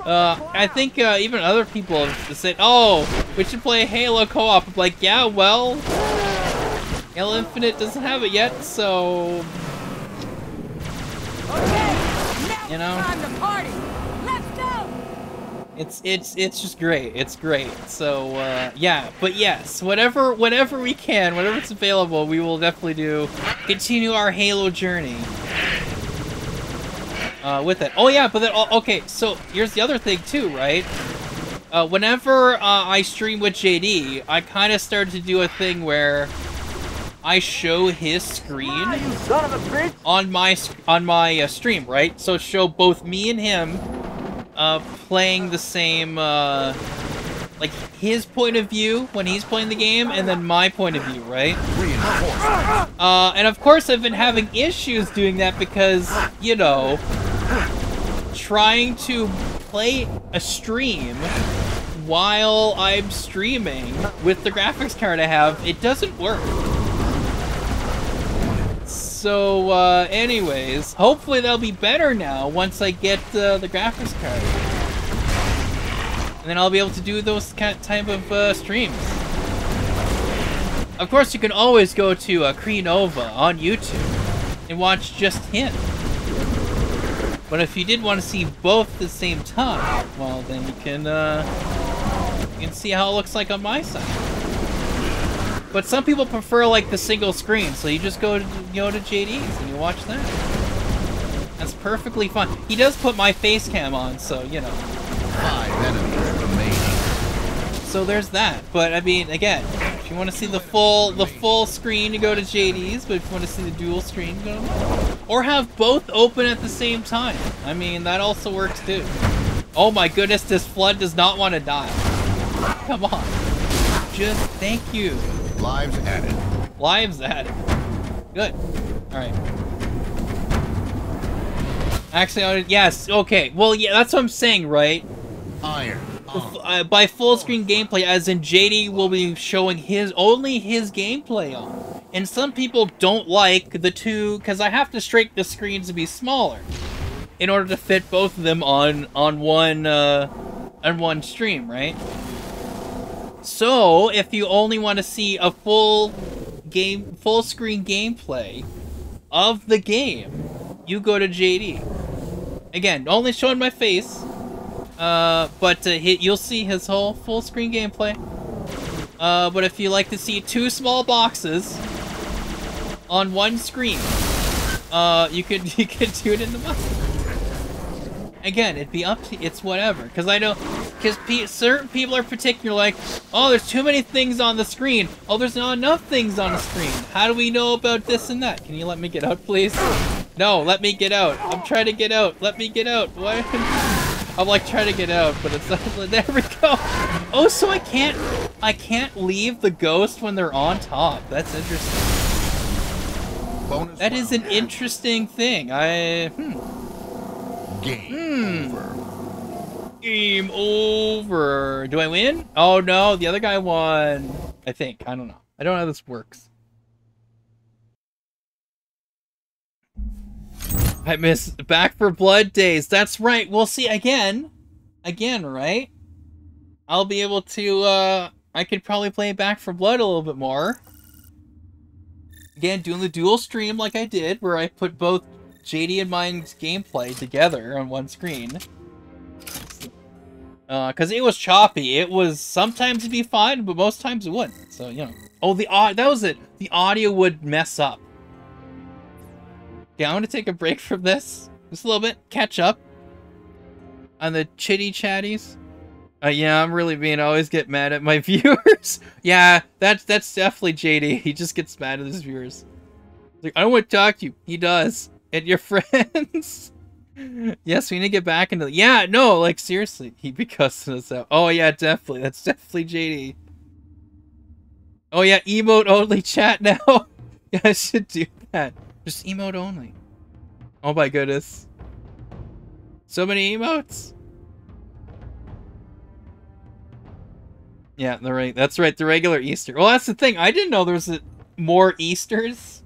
I think, even other people have said, oh, we should play Halo co-op. I'm like, yeah, well... Halo Infinite doesn't have it yet, so... You know? Time to party. Let's go. It's just great. It's great. So yeah, but yes, whatever we can, whenever it's available, we will definitely continue our Halo journey. with it. Oh yeah, but then okay. So here's the other thing too, right? Whenever I stream with JD, I kind of started to do a thing where I show his screen on my stream, right? So show both me and him playing the same, like his point of view when he's playing the game, and then my point of view, right? And of course I've been having issues doing that because, you know, trying to play a stream while I'm streaming with the graphics card I have, it doesn't work. So, anyways, hopefully that'll be better now once I get the graphics card. And then I'll be able to do those type of streams. Of course, you can always go to Kreenova on YouTube and watch just him. But if you did want to see both at the same time, well, then you can see how it looks like on my side. But some people prefer like the single screen, so you just go to JD's and you watch that. That's perfectly fine. He does put my face cam on, so you know. 5 enemies remaining. So there's that. But I mean, again, if you want to see the full screen, you go to JD's. But if you want to see the dual screen, you go to mine. Or have both open at the same time. I mean, that also works too. Oh my goodness, this flood does not want to die. Come on. Just thank you. Lives added. Lives added. Good. Alright. Actually, yes, okay. Well, yeah, that's what I'm saying, right? Iron. By full screen gameplay, as in JD will be showing only his gameplay on. And some people don't like the two, because I have to shrink the screens to be smaller in order to fit both of them on one stream, right? So, if you only want to see a full screen gameplay of the game, you go to JD. Again, only showing my face, but you'll see his whole full screen gameplay. But if you like to see two small boxes on one screen, you could do it in the box. Again, it'd be up to it's whatever. Because I know, because certain people are particular, like, oh, there's too many things on the screen. Oh, there's not enough things on the screen. How do we know about this and that? Can you let me get out, please? No, let me get out. I'm trying to get out. Let me get out. Why? I'm like trying to get out, but it's not. There we go. Oh, so I can't leave the ghost when they're on top. That's interesting. That is an interesting thing. Game over. Game over. Do I win? Oh no, the other guy won. I think. I don't know. I don't know how this works. I miss Back for Blood days. That's right. We'll see again, right? I'll be able to, I could probably play Back for Blood a little bit more. Again, doing the dual stream like I did, where I put both JD and mine's gameplay together on one screen. Because it was choppy. It was, sometimes it'd be fine, but most times it wouldn't. So, you know. Oh, that was it. The audio would mess up. Yeah, I'm gonna take a break from this. Just a little bit. Catch up on the chitty chatties. Yeah, I'm really being, I always get mad at my viewers. Yeah, that's definitely JD. He just gets mad at his viewers. Like, I don't want to talk to you. He does. And your friends. Yes, we need to get back into... Yeah, no, like, seriously. He'd be cussing us out. Oh, yeah, definitely. That's definitely JD. Oh, yeah, emote only chat now. Yeah, I should do that. Just emote only. Oh, my goodness. So many emotes. Yeah, that's right, the regular Easter. Well, that's the thing. I didn't know there was more Easters.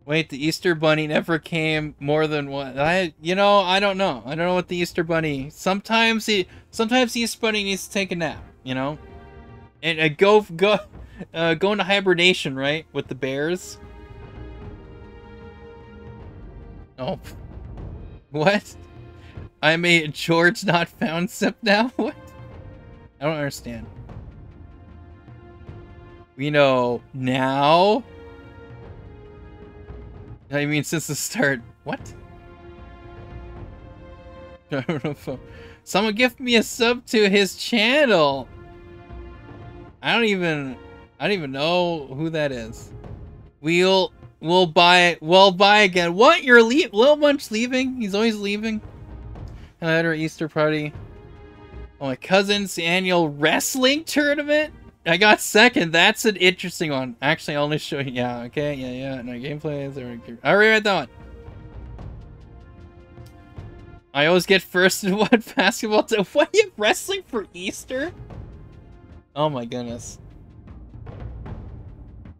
Wait, the Easter Bunny never came more than one. You know, I don't know. I don't know what the Easter Bunny... Sometimes the Easter Bunny needs to take a nap, you know? And go into hibernation, right? With the bears. Oh. What? I'm a George not found sip now? What? I don't understand. We know now? I mean, since the start. What? I don't know if someone gift me a sub to his channel. I don't even know who that is. We'll buy again. What? You're Lil Munch leaving? He's always leaving. And I had our Easter party. Oh, my cousin's annual wrestling tournament. I got second. That's an interesting one. Actually, I'll only show you. Yeah, okay, yeah. No gameplays. I'll rewrite that one. I always get first in one basketball. What? You have wrestling for Easter? Oh my goodness.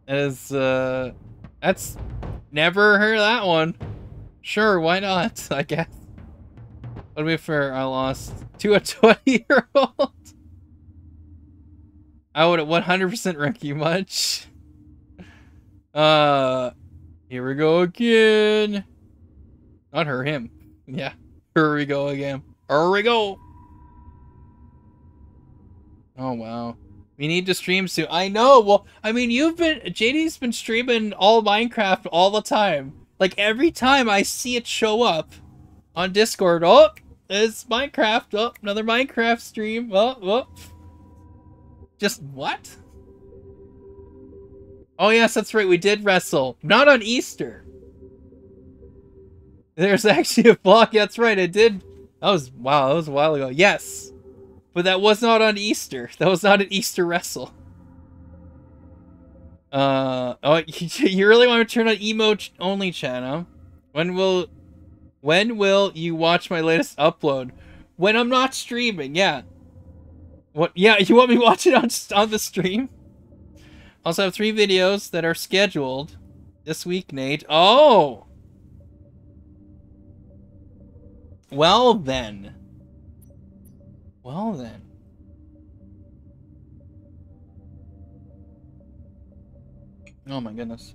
That is, that's never heard of that one. Sure, why not? I guess. What be fair? I lost to a 20-year-old. I would 100% rank you much. Here we go again. Not her, him. Yeah. Here we go again. Here we go. Oh, wow. We need to stream soon. I know. Well, I mean, JD's been streaming all Minecraft all the time. Like, every time I see it show up on Discord, oh, it's Minecraft. Oh, another Minecraft stream. Oh. Just what? Oh, yes, that's right. We did wrestle. Not on Easter. There's actually a vlog. That's right. I did. Wow, that was a while ago. Yes. But that was not on Easter. That was not an Easter wrestle. Oh, you really want to turn on emote only channel? When will you watch my latest upload? When I'm not streaming, yeah. What? Yeah, you want me to watch it on the stream? Also have 3 videos that are scheduled this week, Nate. Oh! Well then. Oh my goodness.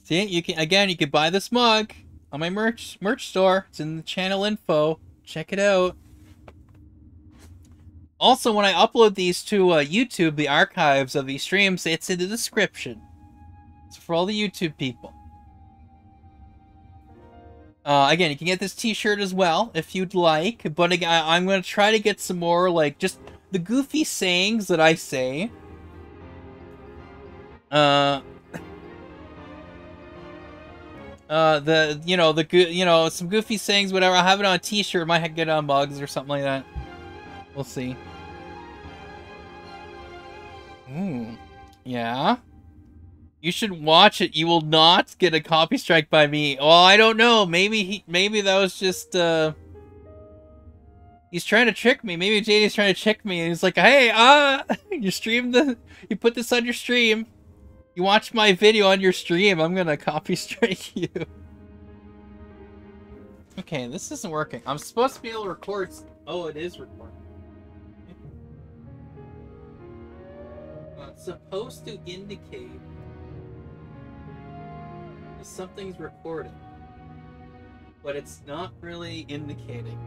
See, you can buy this mug on my merch store. It's in the channel info. Check it out. Also, when I upload these to YouTube, the archives of these streams, it's in the description. It's for all the YouTube people. Again, you can get this t-shirt as well, if you'd like. But again, I'm going to try to get some more, like, just the goofy sayings that I say. Some goofy sayings, whatever. I'll have it on a t-shirt. Might get on mugs or something like that. We'll see. Yeah. You should watch it. You will not get a copy strike by me. Well, I don't know. Maybe that was just he's trying to trick me. Maybe JD's trying to trick me and he's like, "Hey, you put this on your stream. You watch my video on your stream. I'm going to copy strike you." Okay, this isn't working. I'm supposed to be able to record. Oh, it is recording. It's supposed to indicate if something's recording, but it's not really indicating.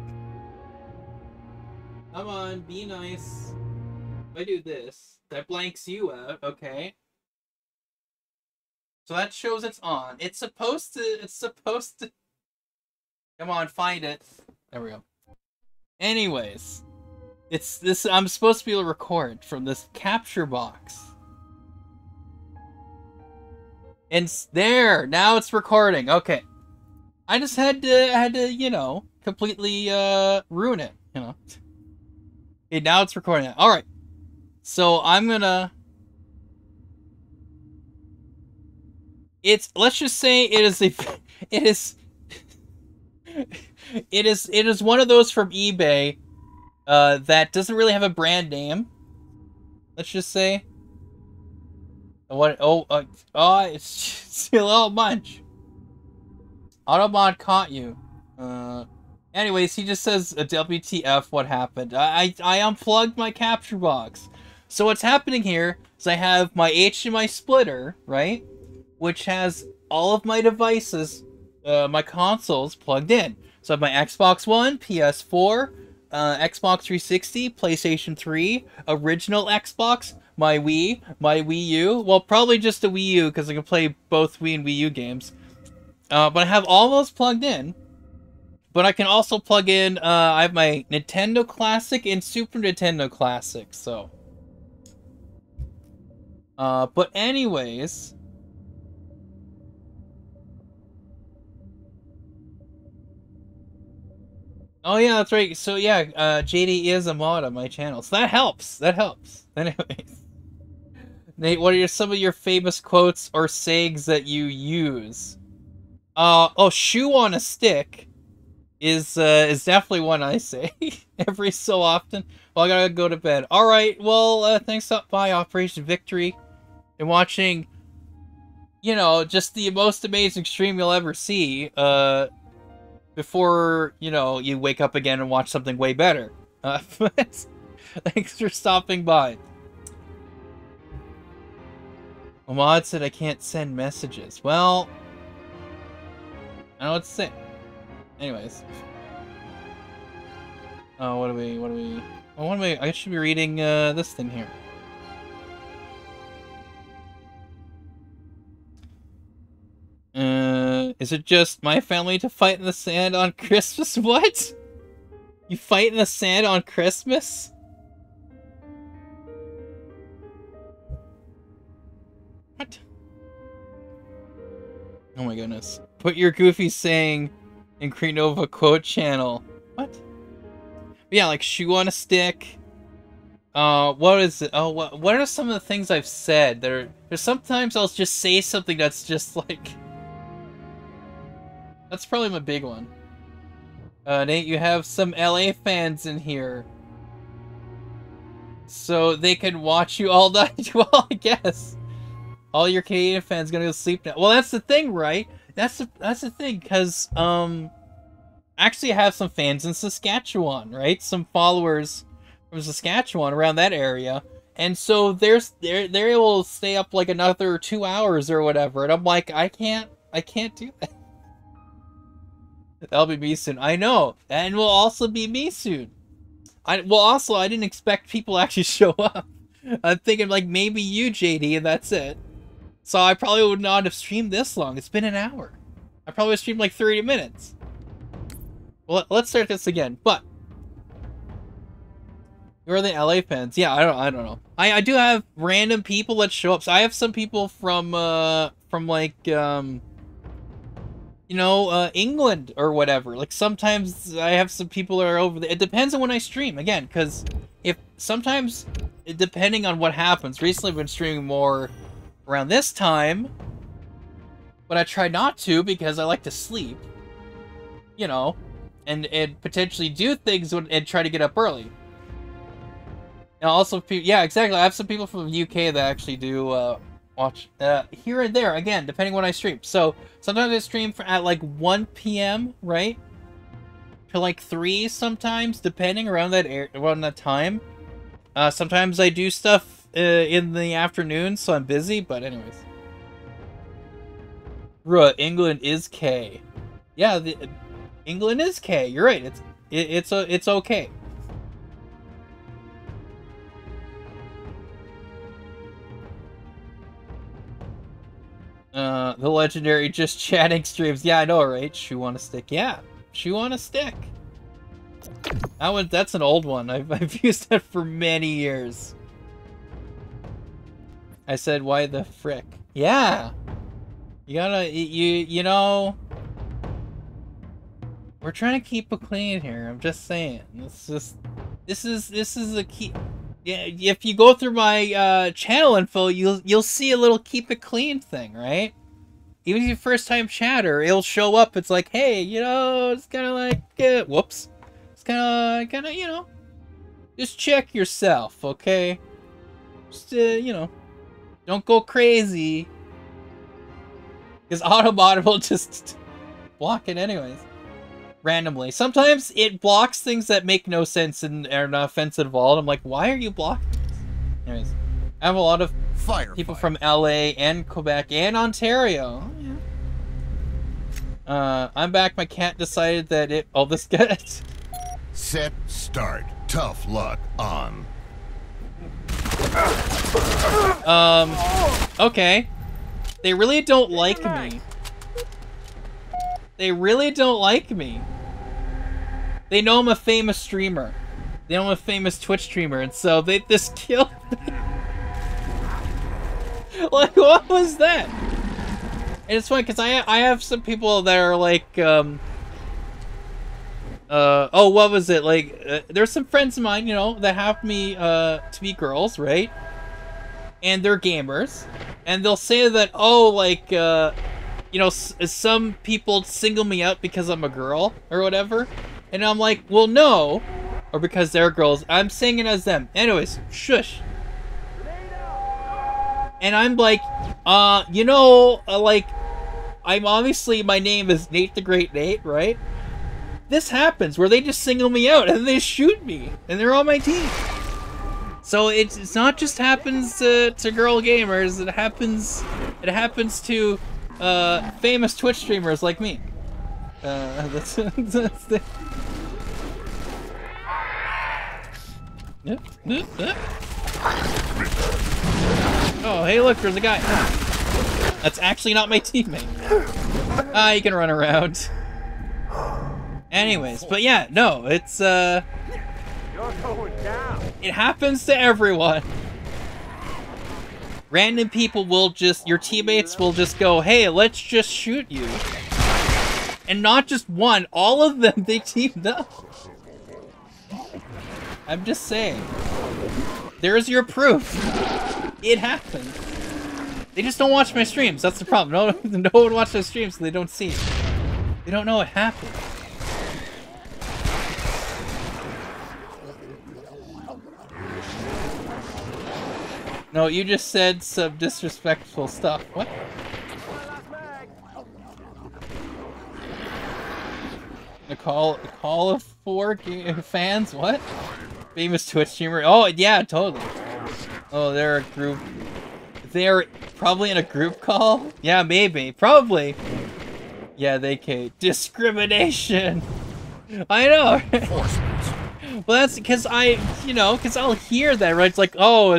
Come on, be nice. If I do this, that blanks you out, okay. So that shows it's on. It's supposed to... Come on, find it. There we go. Anyways. It's this. I'm supposed to be able to record from this capture box. And there, now it's recording. Okay, I just had to, you know, completely ruin it. You know. Okay, now it's recording. All right, so I'm gonna. Let's just say it is one of those from eBay. That doesn't really have a brand name. Let's just say. What? It's a little munch. Autobot caught you. Anyways, he just says, WTF, what happened? I unplugged my capture box. So what's happening here is I have my HDMI splitter, right? Which has all of my devices, my consoles plugged in. So I have my Xbox One, PS4, Xbox 360, PlayStation 3, original Xbox, my Wii U. Well, probably just a Wii U because I can play both Wii and Wii U games. But I have all those plugged in. But I can also plug in, I have my Nintendo Classic and Super Nintendo Classic, so. But anyways. Oh yeah, that's right. So yeah, JD is a mod on my channel, so that helps. That helps. Anyways, Nate, what are some of your famous quotes or sayings that you use? Oh, shoe on a stick is definitely one I say every so often. Well, I gotta go to bed. All right. Well, thanks for by Operation Victory and watching. You know, just the most amazing stream you'll ever see. Before, you know, you wake up again and watch something way better. Thanks for stopping by. Ahmad said I can't send messages. Well, I don't know what to say. Anyways. Oh, what do we... Oh, I should be reading, this thing here. Is it just my family to fight in the sand on Christmas? What? You fight in the sand on Christmas? What? Oh my goodness. Put your goofy saying in Krenova quote channel. What? Yeah, like shoe on a stick. What is it? Oh, what are some of the things I've said? There's sometimes I'll just say something that's just like... That's probably my big one. Nate, you have some LA fans in here. So they can watch you all night? Well, I guess. All your Canadian fans gonna go sleep now. Well, that's the thing, right? That's the thing, because, actually I have some fans in Saskatchewan, right? Some followers from Saskatchewan around that area. And so they're able to stay up like another 2 hours or whatever. And I'm like, I can't do that. That'll be me soon. I know. And will also be me soon. I didn't expect people to actually show up. I'm thinking like maybe you, JD, and that's it. So I probably would not have streamed this long. It's been an hour. I probably streamed like 30 minutes. Well, let's start this again. But who are the LA fans? Yeah, I don't know. I do have random people that show up. So I have some people from like you know, England or whatever. Like, sometimes I have some people that are over there. It depends on when I stream, again, because sometimes, depending on what happens. Recently, I've been streaming more around this time, but I try not to because I like to sleep, you know, and potentially do things and try to get up early. And also, yeah, exactly. I have some people from the UK that actually do, watch here and there, again, depending when I stream. So sometimes I stream at like 1 p.m, right? To like 3 sometimes, depending around that time. Sometimes I do stuff in the afternoon, so I'm busy, but anyways. Bruh, England is K. Yeah, England is K. You're right. It's okay. The legendary just chatting streams. Yeah, I know, right? Shoe on a stick. Yeah, shoe on a stick. That's an old one. I've used that for many years. I said, why the frick? Yeah. You gotta, you know, we're trying to keep it clean here. I'm just saying. This is a key. Yeah, if you go through my channel info, you'll see a little keep it clean thing, right? Even if you're first time chatter, it'll show up. It's like, hey, you know, it's kind of like, whoops, it's kind of, you know, just check yourself, okay? Just you know, don't go crazy, because Autobot will just block it anyways. Randomly. Sometimes it blocks things that make no sense and are not offensive at all. I'm like, why are you blocking this? Anyways, I have a lot of people from LA and Quebec and Ontario. Oh, yeah. I'm back. My cat decided that it... Oh, this guy... Set, start. Tough luck on. Okay. They really don't like me. They really don't like me. They know I'm a famous streamer. They know I'm a famous Twitch streamer, and so they just killed me. Like, what was that? And it's funny, because I have some people that are like, oh, what was it? Like, there's some friends of mine, you know, that have me, to be girls, right? And they're gamers. And they'll say that, oh, like, you know, some people single me out because I'm a girl, or whatever. And I'm like, well, no. Or because they're girls. I'm saying it as them. Anyways, shush. And I'm like, you know, like, I'm obviously, my name is Nate the Great Nate, right? This happens where they just single me out and they shoot me and they're on my team. So it's not just happens to girl gamers. It happens to famous Twitch streamers like me. That's the... Oh, hey, look, there's a guy. That's actually not my teammate. Ah, you can run around. Anyways, but yeah, no, it's, You're going down. It happens to everyone. Random people will just, your teammates will just go, hey, let's just shoot you. And not just one, all of them, they teamed up. I'm just saying. There's your proof. It happened. They just don't watch my streams. That's the problem. No one watches my streams, so they don't see it. They don't know what happened. No, you just said some disrespectful stuff. What? A call of 4 fans? What? Famous Twitch streamer? Oh, yeah, totally. Oh, they're a group. They're probably in a group call? Yeah, maybe. Probably. Yeah, they can. Discrimination! I know! Well, that's because because I'll hear that, right? It's like, oh,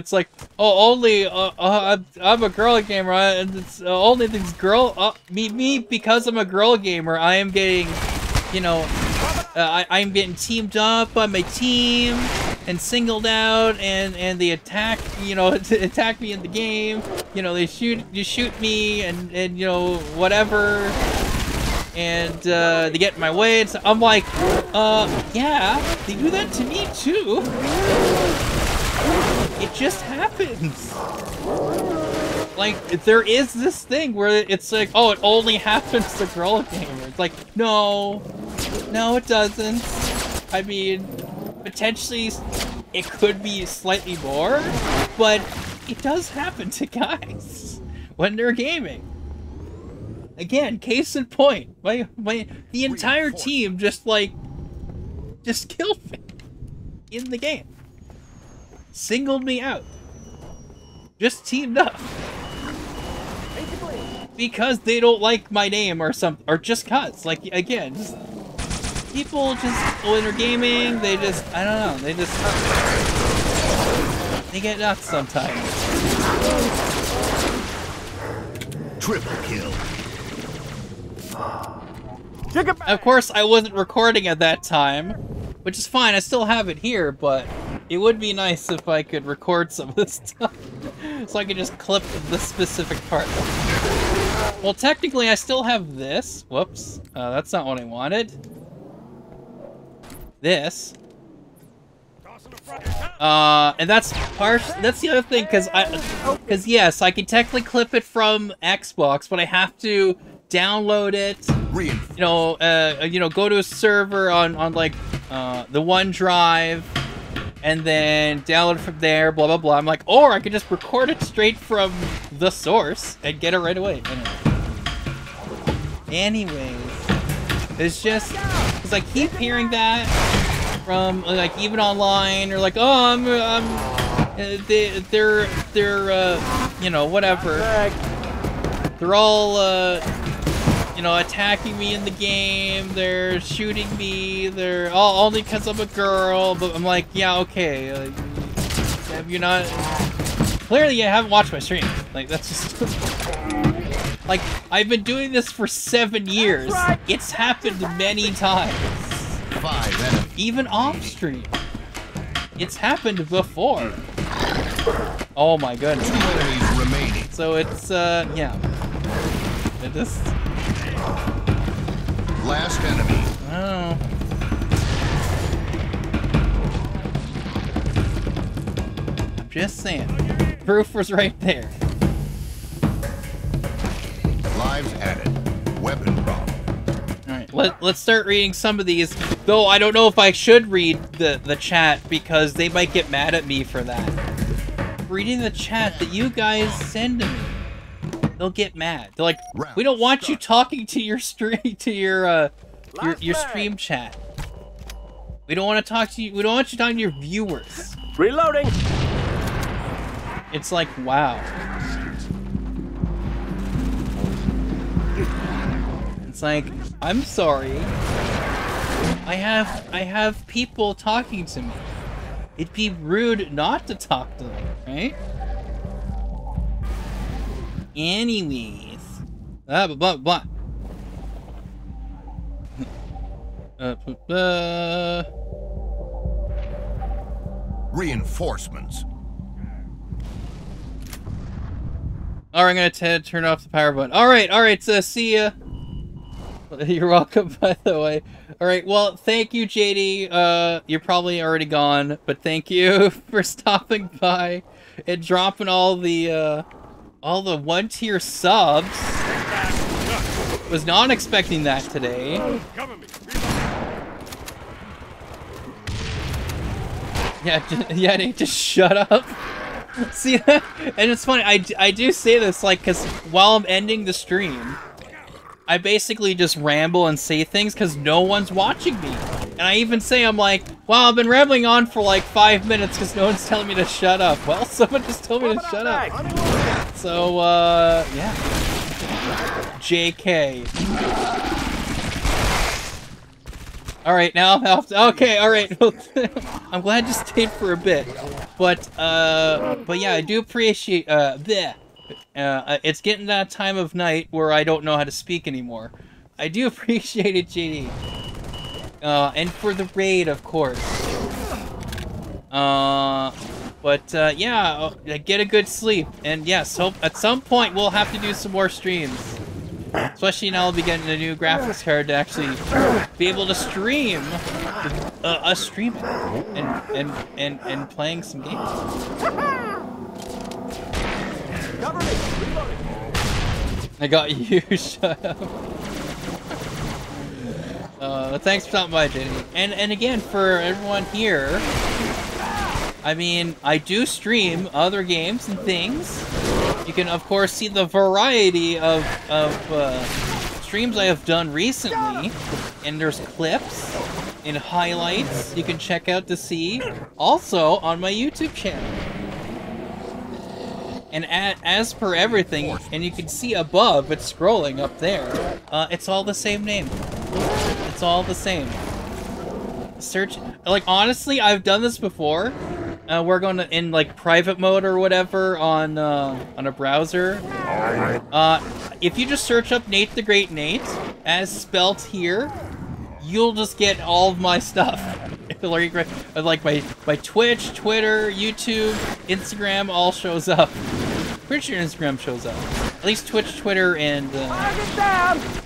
only, I'm a girl gamer, and it's only these me, because I'm a girl gamer, I am getting, I'm getting teamed up by my team, and singled out, and they attack, attack me in the game, they shoot me, and whatever, and they get in my way, and so I'm like, yeah, they do that to me too. It just happens. Like, there is this thing where it's like, oh, it only happens to girl gamers. It's like, no, it doesn't. I mean, potentially it could be slightly more, but it does happen to guys when they're gaming. Again, case in point, the entire team just killed me in the game. Singled me out. Just teamed up. Because they don't like my name or something, or just cuz. Like, again, people when they're gaming, they just, I don't know, they get nuts sometimes. Triple kill. Of course, I wasn't recording at that time, which is fine. I still have it here, but it would be nice if I could record some of this stuff, so I could just clip this specific part. Well, technically, I still have this. Whoops, that's not what I wanted. This. And that's the other thing, because yes, I can technically clip it from Xbox, but I have to download it, go to a server on like the OneDrive, and then download it from there, blah blah blah. I'm like, or I could just record it straight from the source and get it right away. Anyways, it's just because I keep hearing that from like even online, or like, oh, they're whatever. They're all attacking me in the game, they're shooting me, they're all only because I'm a girl, but I'm like, yeah, okay, have you not, clearly you haven't watched my stream, like, that's just, Like, I've been doing this for 7 years. It's happened many times. 5 enemies. Even off stream. It's happened before. Oh my goodness. 2 enemies remaining. So it's, yeah. It just... Last enemy. Oh. Just saying. Proof was right there. Lives added. Weapon problem. Alright, let's start reading some of these. Though I don't know if I should read the chat because they might get mad at me for that. Reading the chat that you guys send to me. They'll get mad. They're like, we don't want you talking to your stream your stream chat. We don't want to talk to you. We don't want you talking to your viewers. Reloading. It's like, wow. It's like, I'm sorry. I have people talking to me. It'd be rude not to talk to them, right? Anyways. Blah. Reinforcements. Alright, I'm gonna turn off the power button. Alright, so see ya. You're welcome, by the way. Alright, well, thank you, JD. You're probably already gone, but thank you for stopping by and dropping all the 1-tier subs. Was not expecting that today. Yeah, Nate, just shut up. See that? And it's funny, I do say this, like, because while I'm ending the stream, I basically just ramble and say things because no one's watching me. And I even say, I'm like, wow, I've been rambling on for like 5 minutes because no one's telling me to shut up. Well, someone just told me to shut up. So, yeah. JK. Alright, now I'm off. Okay, alright. I'm glad you stayed for a bit. But yeah, I do appreciate, it's getting that time of night where I don't know how to speak anymore. I do appreciate it, JD. And for the raid, of course. Yeah, get a good sleep. And yeah, so at some point we'll have to do some more streams. Especially now I'll be getting a new graphics card to actually be able to stream us streaming and playing some games. I got you, shut up. Thanks for stopping by, JD. And again, for everyone here, I mean, I do stream other games and things. You can, of course, see the variety of streams I have done recently. And there's clips and highlights you can check out to see. Also, on my YouTube channel. And as per everything, and you can see above, it's scrolling up there, it's all the same name. It's all the same. Search, like, honestly, I've done this before. We're going to, in, like, private mode or whatever on a browser. If you just search up Nate the Great Nate, as spelt here, you'll just get all of my stuff. Like my Twitch, Twitter, YouTube, Instagram all shows up. Pretty sure Instagram shows up. At least Twitch, Twitter, and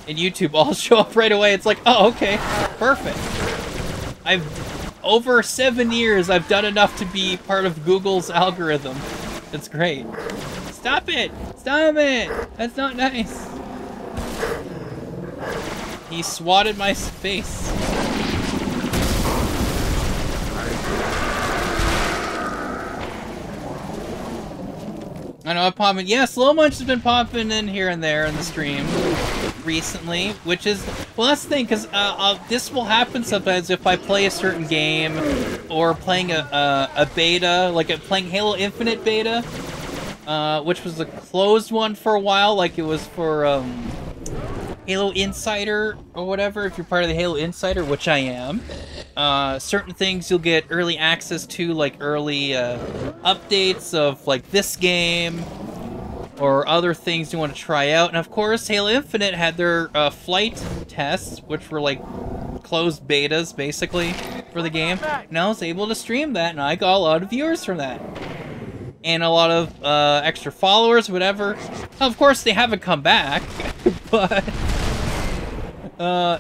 YouTube all show up right away. It's like, oh, okay, perfect. Over 7 years, I've done enough to be part of Google's algorithm. It's great. Stop it! Stop it! That's not nice. He swatted my face. I know I'm popping. Yeah, Slow Munch has been popping in here and there in the stream recently, which is, well, that's the thing, because this will happen sometimes if I play a certain game or playing a beta, like playing Halo Infinite beta, which was a closed one for a while, like it was for Halo Insider or whatever, if you're part of the Halo Insider, which I am. Certain things you'll get early access to, like early updates of like this game or other things you want to try out. And of course, Halo Infinite had their flight tests, which were like closed betas, basically, for the game. And I was able to stream that, and I got a lot of viewers from that. And a lot of extra followers, whatever. Now, of course, they haven't come back, but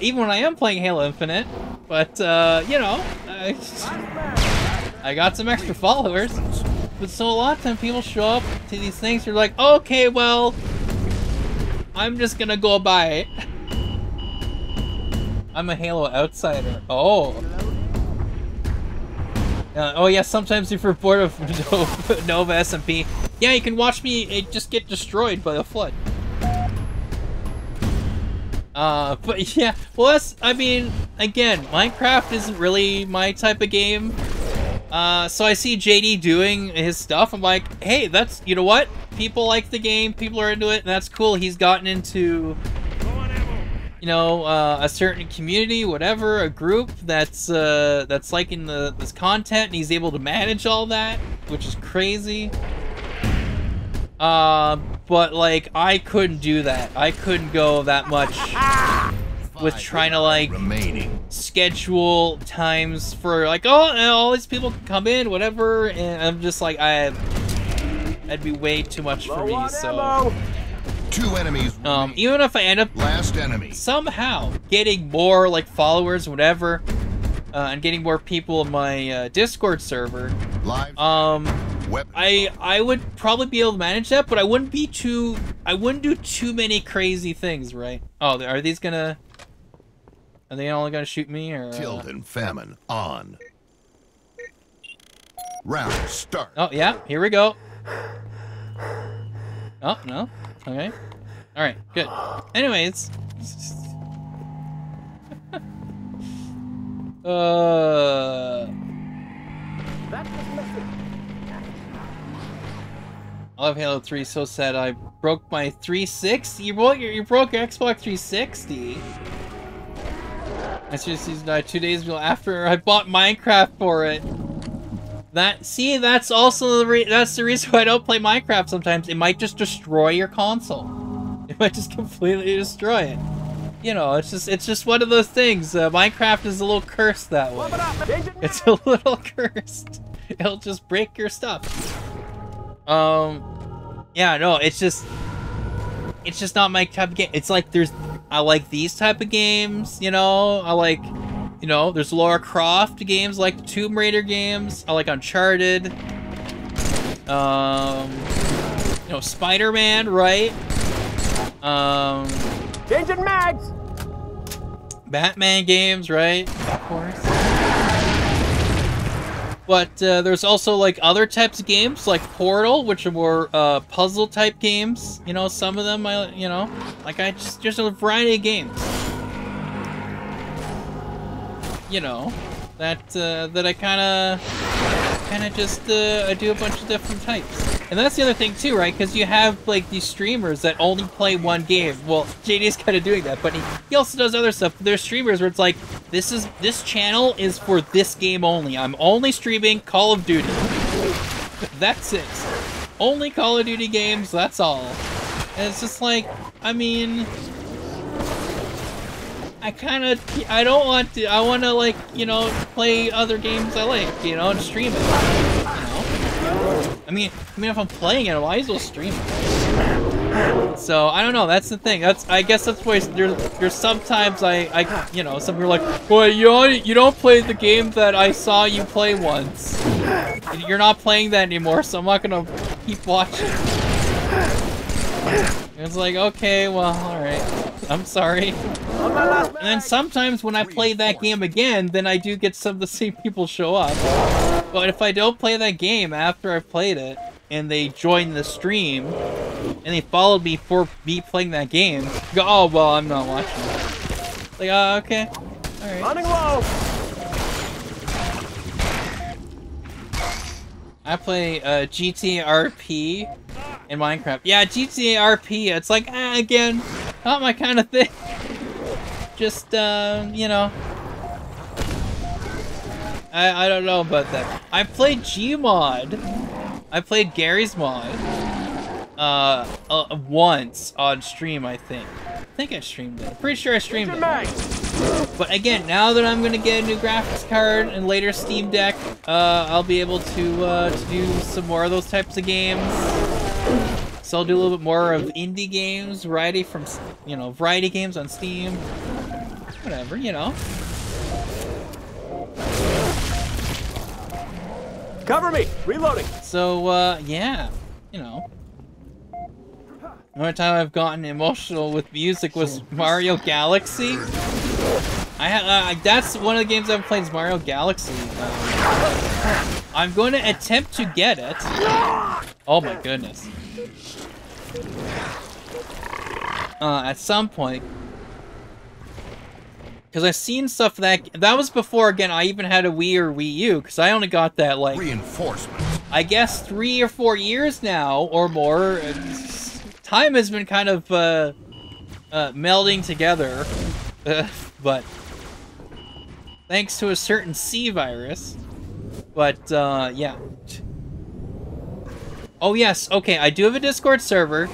even when I am playing Halo Infinite, but you know, I got some extra followers. But so a lot of times people show up to these things, you're like, okay, well, I'm just gonna go buy it. I'm a Halo outsider. Oh. Oh yeah, sometimes if you're bored of Nova SMP, yeah, you can watch me just get destroyed by a flood. But yeah, well that's, I mean, again, Minecraft isn't really my type of game. So I see JD doing his stuff, I'm like, hey, that's, you know what? People like the game, people are into it, and that's cool. He's gotten into, you know, a certain community, whatever, a group that's liking this content, and he's able to manage all that, which is crazy. But like, I couldn't do that. I couldn't go that much with trying to like schedule times for like, oh, all these people can come in, whatever, and I'm just like, that'd be way too much for me. So 2 enemies. Even if I end up Last enemy. somehow getting more like followers, whatever, and getting more people in my Discord server, I would probably be able to manage that, but I wouldn't do too many crazy things, right? Oh, are these gonna? Are they only gonna shoot me, or? Tilt and famine on. Round start. Oh yeah, here we go. Oh no. Okay. All right. Good. Anyways. I love Halo 3. So sad I broke my 360. You broke your Xbox 360. I seriously died 2 days after I bought Minecraft for it. That's also that's the reason why I don't play Minecraft sometimes. It might just destroy your console. It might just completely destroy it. You know, it's just one of those things. Minecraft is a little cursed that way. It's a little cursed. It'll just break your stuff. Yeah, no, it's just not my type of game. It's like I like these type of games, you know. I like, you know, there's Lara Croft games, like the Tomb Raider games. I like Uncharted. You know, Spider-Man, right? Changing mags. Batman games, right? Of course. But there's also like other types of games, like Portal, which are more puzzle type games. You know, some of them, you know, like just a variety of games. You know, that I kind of just I do a bunch of different types. And that's the other thing too, right? Because you have like these streamers that only play one game. Well, JD's kind of doing that, but he also does other stuff. There's streamers where it's like, this channel is for this game only. I'm only streaming Call of Duty. That's it. Only Call of Duty games, that's all. And it's just like, I mean, I don't want to, I want to like, you know, play other games I like, you know, and stream it, you know? I mean, if I'm playing it, I might as well stream it. So, I don't know, that's the thing. I guess that's why there's sometimes I you know, some people are like, well, you don't play the game that I saw you play once. You're not playing that anymore, so I'm not gonna keep watching. It's like, okay, well, alright. I'm sorry. And then sometimes when I play that game again, then I do get some of the same people show up. But if I don't play that game after I've played it, and they join the stream, and they followed me for me playing that game, go, oh, well, I'm not watching it. Like, okay. Alright. Running low. I play GTA RP in Minecraft. Yeah, GTA RP, it's like, again, not my kind of thing. Just, you know. I don't know about that. I played Gmod. I played Gary's mod. once on stream, I think. I think I streamed it. Pretty sure I streamed it. But again, now that I'm gonna get a new graphics card and later Steam Deck, I'll be able to do some more of those types of games. So I'll do a little bit more of indie games, variety from, you know, variety games on Steam. Whatever, you know. Cover me! Reloading! So, yeah, you know. The only time I've gotten emotional with music was Mario Galaxy. That's one of the games I've played is Mario Galaxy. I'm going to attempt to get it. Oh my goodness. At some point. Because I've seen stuff that was before, again, I even had a Wii or Wii U, because I only got that, like, Reinforcement. I guess 3 or 4 years now, or more. Time has been kind of, melding together, but thanks to a certain C virus, but, yeah. Oh, yes, okay, I do have a Discord server.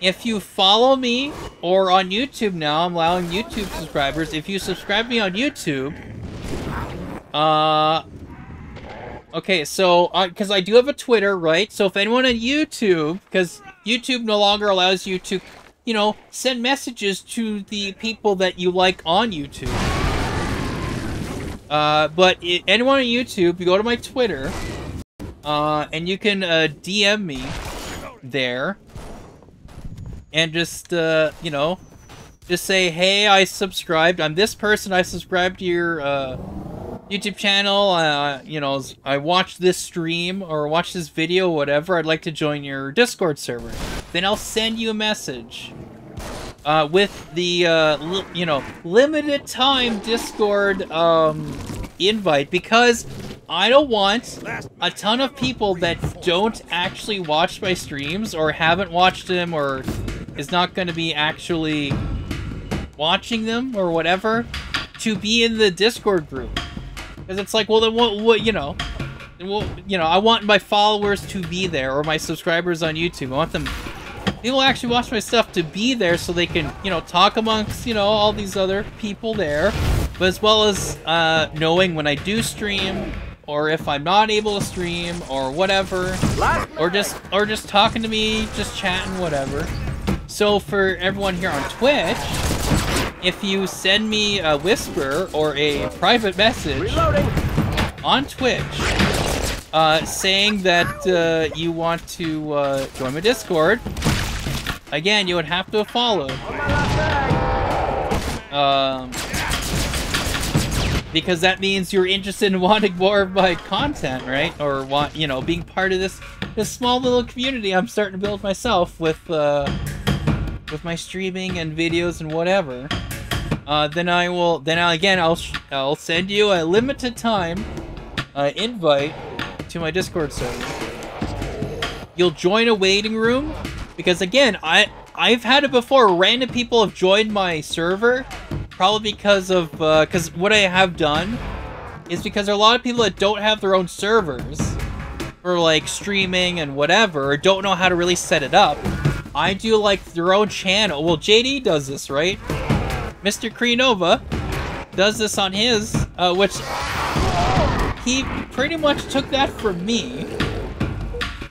If you follow me, or on YouTube now, I'm allowing YouTube subscribers, if you subscribe me on YouTube, okay, so, because I do have a Twitter, right? So if anyone on YouTube, because YouTube no longer allows you to, you know, send messages to the people that you like on YouTube. But anyone on YouTube, you go to my Twitter, and you can, DM me there. And just, you know, just say, hey, I subscribed. I'm this person. I subscribed to your YouTube channel. You know, I watched this stream or watched this video, whatever. I'd like to join your Discord server. Then I'll send you a message with the, you know, limited time Discord invite, because I don't want a ton of people that don't actually watch my streams or haven't watched them or is not going to be actually watching them or whatever to be in the Discord group. Because it's like, well, then what, you know, I want my followers to be there, or my subscribers on YouTube. I want them, people who actually watch my stuff, to be there so they can, you know, talk amongst, you know, all these other people there. But as well as knowing when I do stream, or if I'm not able to stream, or whatever, or just talking to me, just chatting, whatever. So for everyone here on Twitch, if you send me a whisper or a private message on Twitch saying that you want to join my Discord, again, you would have to have followed. Because that means you're interested in wanting more of my content, right? Or want, you know, being part of this small little community I'm starting to build myself with my streaming and videos and whatever. Then I'll send you a limited time invite to my Discord server. You'll join a waiting room, because again, I've had it before. Random people have joined my server, probably because of because what I have done is because there are a lot of people that don't have their own servers for like streaming and whatever, or don't know how to really set it up. I do like their own channel. Well, JD does this, right? Mr. Krenova does this on his, which he pretty much took that from me.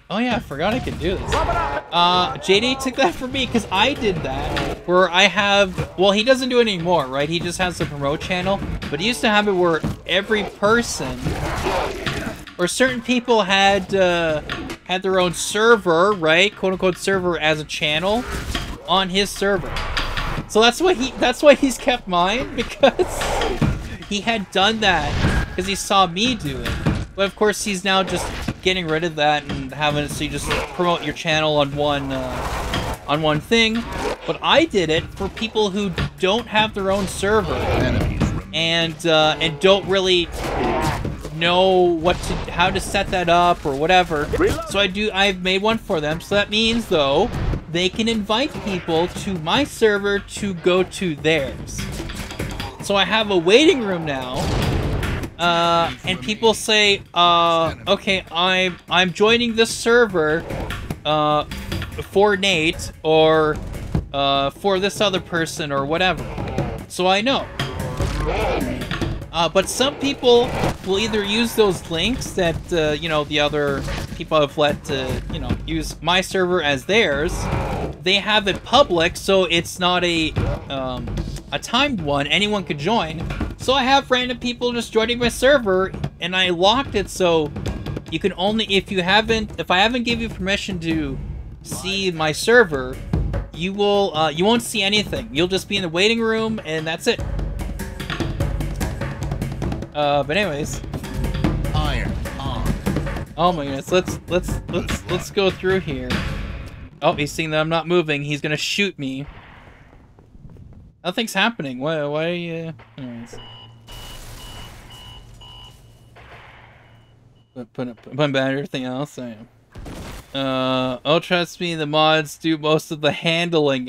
Oh yeah, I forgot I could do this. JD took that from me because I did that, where I have, well, he doesn't do it anymore, right? He just has the promote channel, but he used to have it where every person, or certain people had their own server, right? Quote unquote server as a channel on his server. So that's why he's kept mine, because he had done that because he saw me do it. But of course he's now just getting rid of that and having it so you just promote your channel on one thing. But I did it for people who don't have their own server and don't really know how to set that up or whatever. So I've made one for them. So that means though, they can invite people to my server to go to theirs. So I have a waiting room now, and people say, okay, I'm joining this server for Nate or for this other person or whatever. So I know. But some people will either use those links that, you know, the other people have let, you know, use my server as theirs. They have it public, so it's not a timed one. Anyone could join. So I have random people just joining my server, and I locked it so you can only, if I haven't given you permission to see my server, you won't see anything. You'll just be in the waiting room, and that's it. But anyways. Iron on. Oh my goodness, let's go through here. Oh, he's seeing that I'm not moving. He's gonna shoot me. Nothing's happening. Why are you... Anyways. Put back everything else. I am. Oh, trust me, the mods do most of the handling.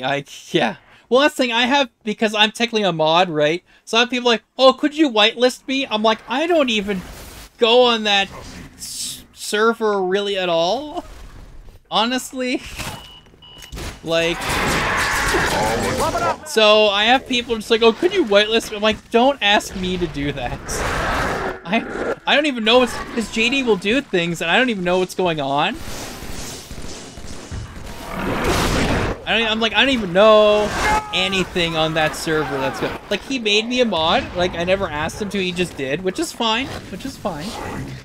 Yeah. Well, that's the thing, I have, because I'm technically a mod, right? So I have people like, oh, could you whitelist me? I'm like, I don't even go on that server really at all. Honestly. Like, so I have people just like, oh, could you whitelist me? I'm like, don't ask me to do that. I don't even know because JD will do things and I don't even know what's going on. I don't even know anything on that server that's good. Like, he made me a mod. Like, I never asked him to. He just did, which is fine.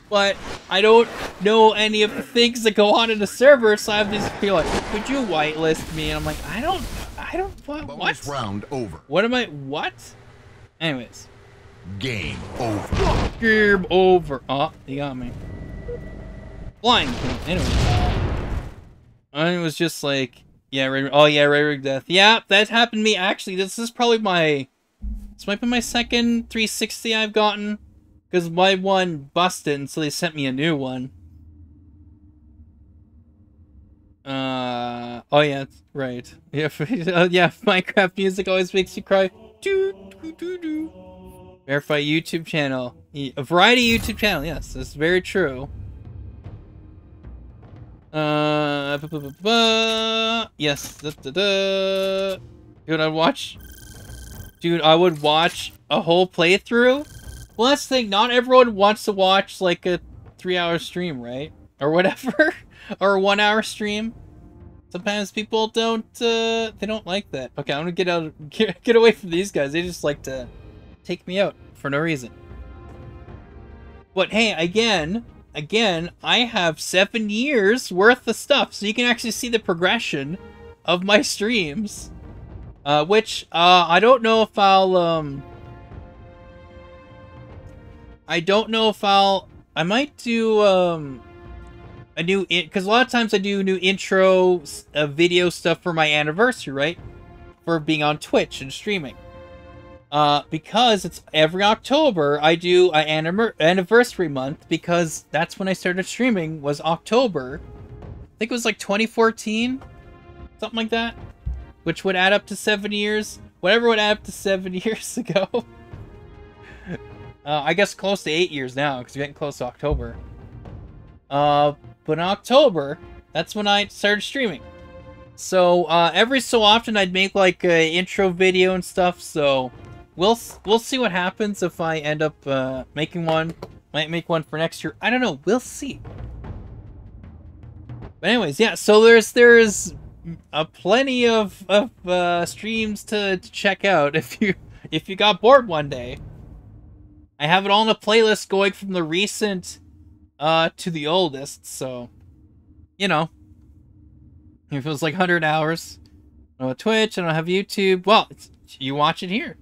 But I don't know any of the things that go on in the server, so I have these people like, could you whitelist me? And I'm like, I don't, what? Bonus round over. What? Anyways. Game over. Game over. Oh, he got me. Blind. Anyway. I was just like, yeah, Ray Death. Yeah, that happened to me. Actually, this might be my second 360 I've gotten. Because my one busted, and so they sent me a new one. Oh yeah, right. Yeah, yeah, Minecraft music always makes you cry. Firefight YouTube channel. A variety YouTube channel, yes, that's very true. Yes. Dude, I would watch a whole playthrough. Well, that's the thing. Not everyone wants to watch like a 3-hour stream, right? Or whatever, or a 1-hour stream. Sometimes people don't. They don't like that. Okay, I'm gonna get away from these guys. They just like to take me out for no reason. But hey, again, I have 7 years worth of stuff, so you can actually see the progression of my streams. Which, I don't know if I'll, I might do, a new, because a lot of times I do new intro, video stuff for my anniversary, right? For being on Twitch and streaming. Because it's every October, I do an anniversary month, because that's when I started streaming, was October. I think it was like 2014, something like that. Which would add up to 7 years. Whatever would add up to 7 years ago. I guess close to 8 years now, because we're getting close to October. But in October, that's when I started streaming. So, every so often I'd make like an intro video and stuff, so we'll see what happens if I end up making one. Might make one for next year. I don't know. We'll see. But anyways, yeah, so there's plenty of streams to check out if you got bored one day. I have it all in a playlist going from the recent to the oldest, so you know, if it was like 100 hours. I don't have Twitch, I don't have YouTube. Well, you watch it here.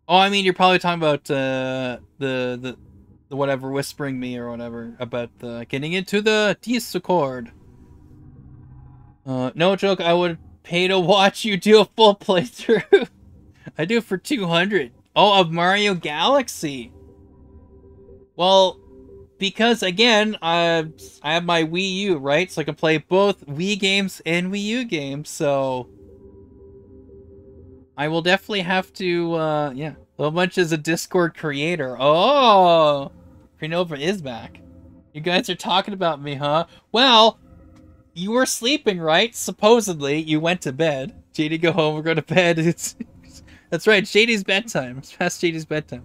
Oh, I mean, you're probably talking about the whatever whispering me or whatever about getting into the Discord. No joke, I would pay to watch you do a full playthrough. I do it for 200. Oh, of Mario Galaxy. Well, because again, I have my Wii U, right? So I can play both Wii games and Wii U games. So I will definitely have to, yeah. Well, Bunch is a Discord creator. Oh, Prenova is back. You guys are talking about me, huh? Well, you were sleeping, right? Supposedly, you went to bed. JD, go home. We're going to bed. That's right. It's JD's bedtime. It's past JD's bedtime.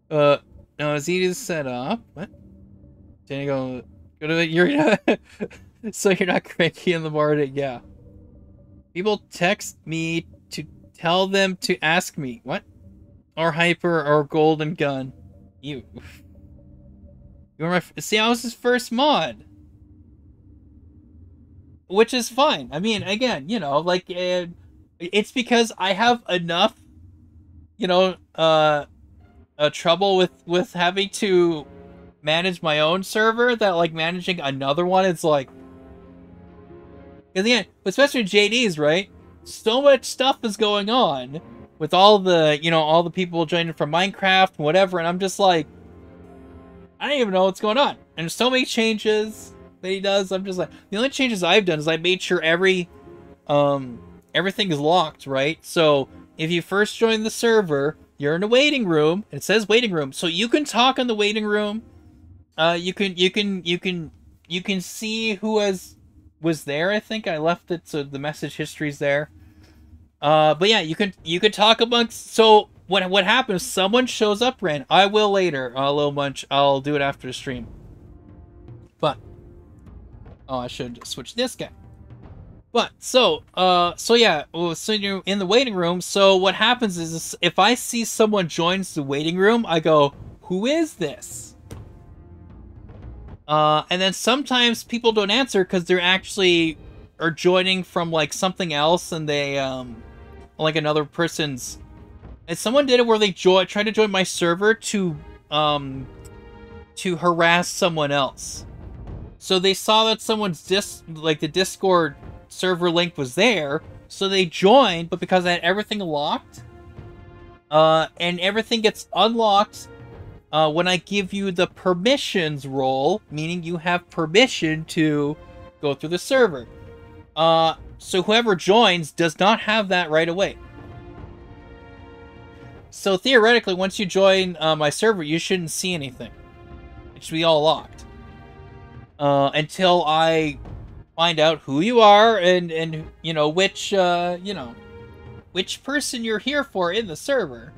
No, it's easy to set up. What? JD, go to you're so you're not cranky in the morning. Yeah. People text me to tell them to ask me. What? Or hyper or golden gun. You were my. See, I was his first mod. Which is fine. I mean, again, you know, like, it's because I have enough, you know, trouble with having to manage my own server that, like, managing another one is, like... Because, again, especially JD's, right? So much stuff is going on with all the, you know, all the people joining from Minecraft and whatever, and I'm just like... I don't even know what's going on. And there's so many changes that he does. I'm just like, the only changes I've done is I made sure everything is locked, right? So if you first join the server, you're in a waiting room. It says waiting room, so you can talk in the waiting room. You can see who was there. I think I left it so the message history's there. But yeah, you can talk amongst. So what happens? Someone shows up, Ren. I will later. A little munch. I'll do it after the stream. But oh, I should switch this guy. But so yeah, so you're in the waiting room. So what happens is, if I see someone joins the waiting room, I go, "Who is this?" And then sometimes people don't answer because they're actually are joining from like something else, and they like another person's. And someone did it where they tried to join my server to harass someone else. So they saw that someone's the Discord server link was there, so they joined, but because I had everything locked, and everything gets unlocked when I give you the permissions role, meaning you have permission to go through the server. So whoever joins does not have that right away. So theoretically, once you join my server, you shouldn't see anything. It should be all locked. Until I find out who you are and you know, which person you're here for in the server.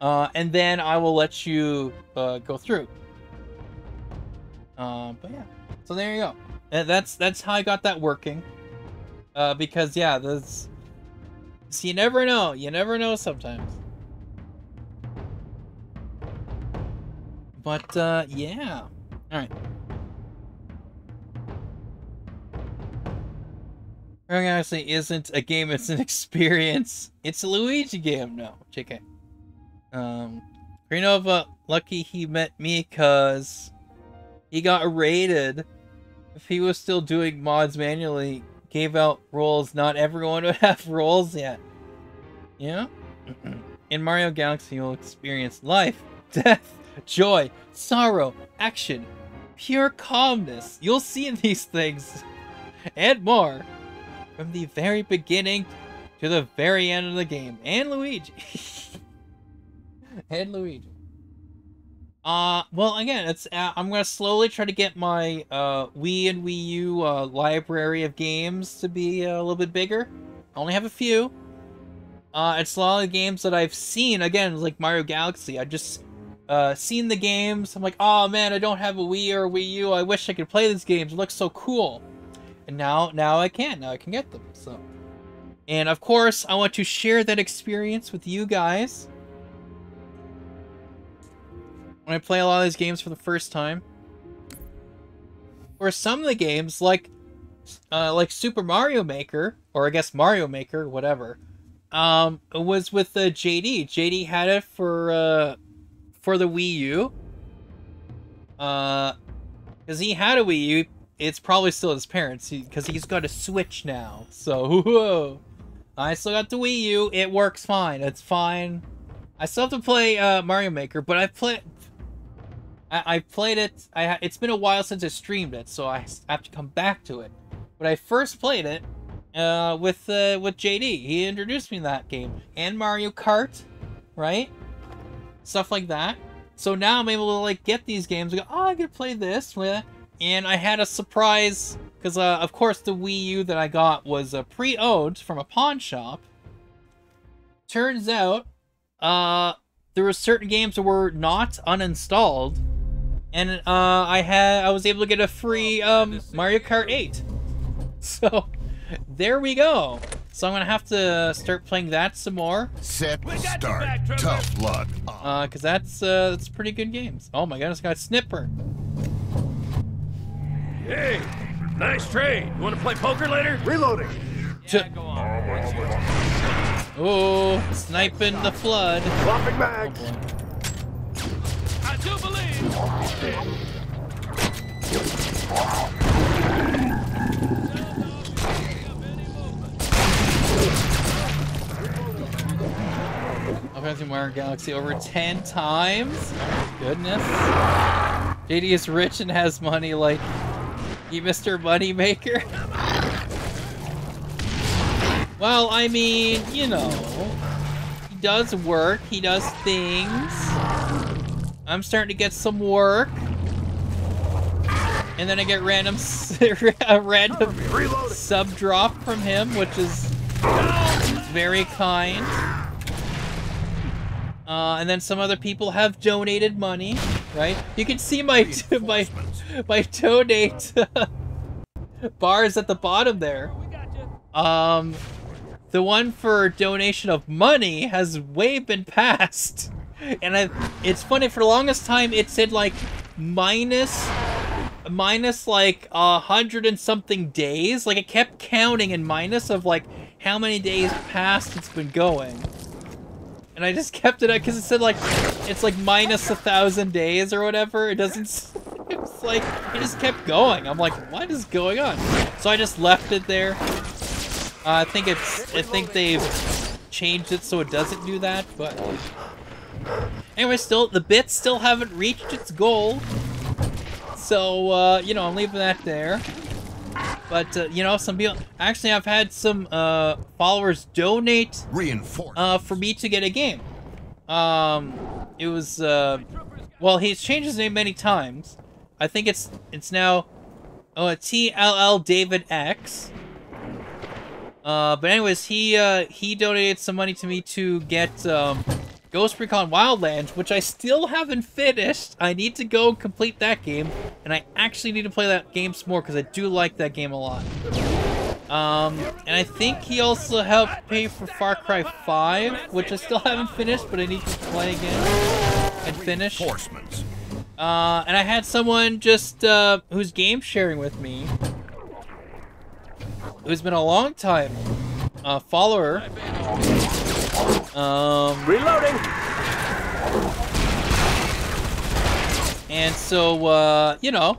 And then I will let you go through. But yeah, so there you go. And that's how I got that working. Because yeah, so you never know. You never know sometimes. But yeah. All right. Honestly, isn't a game, it's an experience. It's a Luigi game. No, JK. Grenova, lucky he met me because he got raided. If he was still doing mods manually, gave out roles, not everyone would have roles yet. Yeah? In Mario Galaxy, you'll experience life, death, joy, sorrow, action, pure calmness. You'll see these things and more. From the very beginning to the very end of the game. And Luigi. And Luigi. Well, again, it's I'm gonna slowly try to get my Wii and Wii U library of games to be a little bit bigger. I only have a few. It's a lot of games that I've seen. Again, like Mario Galaxy. I just seen the games. I'm like, oh man, I don't have a Wii or a Wii U. I wish I could play these games. It looks so cool. And now I can. Now I can get them. So, and of course, I want to share that experience with you guys. When I play a lot of these games for the first time, or some of the games like Super Mario Maker, or I guess Mario Maker, whatever, it was with JD. JD had it for the Wii U. Because he had a Wii U. It's probably still his parents, because he's got a Switch now. So, whoa. I still got the Wii U. It works fine. It's fine. I still have to play Mario Maker, but I've played it. It's been a while since I streamed it, so I have to come back to it. But I first played it with JD. He introduced me to that game, and Mario Kart, right? Stuff like that. So now I'm able to like get these games. I go, oh, I can play this. And I had a surprise because, of course, the Wii U that I got was pre-owned from a pawn shop. Turns out, there were certain games that were not uninstalled, and I was able to get a free Mario Kart 8. So there we go. So I'm gonna have to start playing that some more. Set, start, tough luck. Cause that's pretty good games. Oh my goodness, got Snipper. Hey, nice trade. You want to play poker later? Reloading. Yeah, go on. Oh, sniping the flood. Swapping back. I do believe. Offensive Mario Galaxy over 10 times. Oh, goodness. JD is rich and has money like you, Mr. Moneymaker. Well, I mean, you know, he does work, he does things. I'm starting to get some work. And then I get random sub drop from him, which is very kind. And then some other people have donated money, right? You can see my donate bars at the bottom there. The one for donation of money has way been passed. And it's funny, for the longest time it said like minus like 100 and something days. Like it kept counting in minus of like how many days past it's been going. And I just kept it up because it said like it's like minus 1,000 days or whatever. It doesn't. It's like it just kept going. I'm like, what is going on? So I just left it there. I think they've changed it so it doesn't do that. But anyway, still the bits still haven't reached its goal. So you know, I'm leaving that there. But, you know, some people... Actually, I've had some followers donate for me to get a game. It was... well, he's changed his name many times. I think it's now... TLL David X. But anyways, he donated some money to me to get Ghost Recon Wildlands, which I still haven't finished. I need to go complete that game, and I actually need to play that game some more because I do like that game a lot. And I think he also helped pay for Far Cry 5, which I still haven't finished, but I need to play again and finish. And I had someone just who's game sharing with me, who's been a long time follower. Reloading. And so, you know,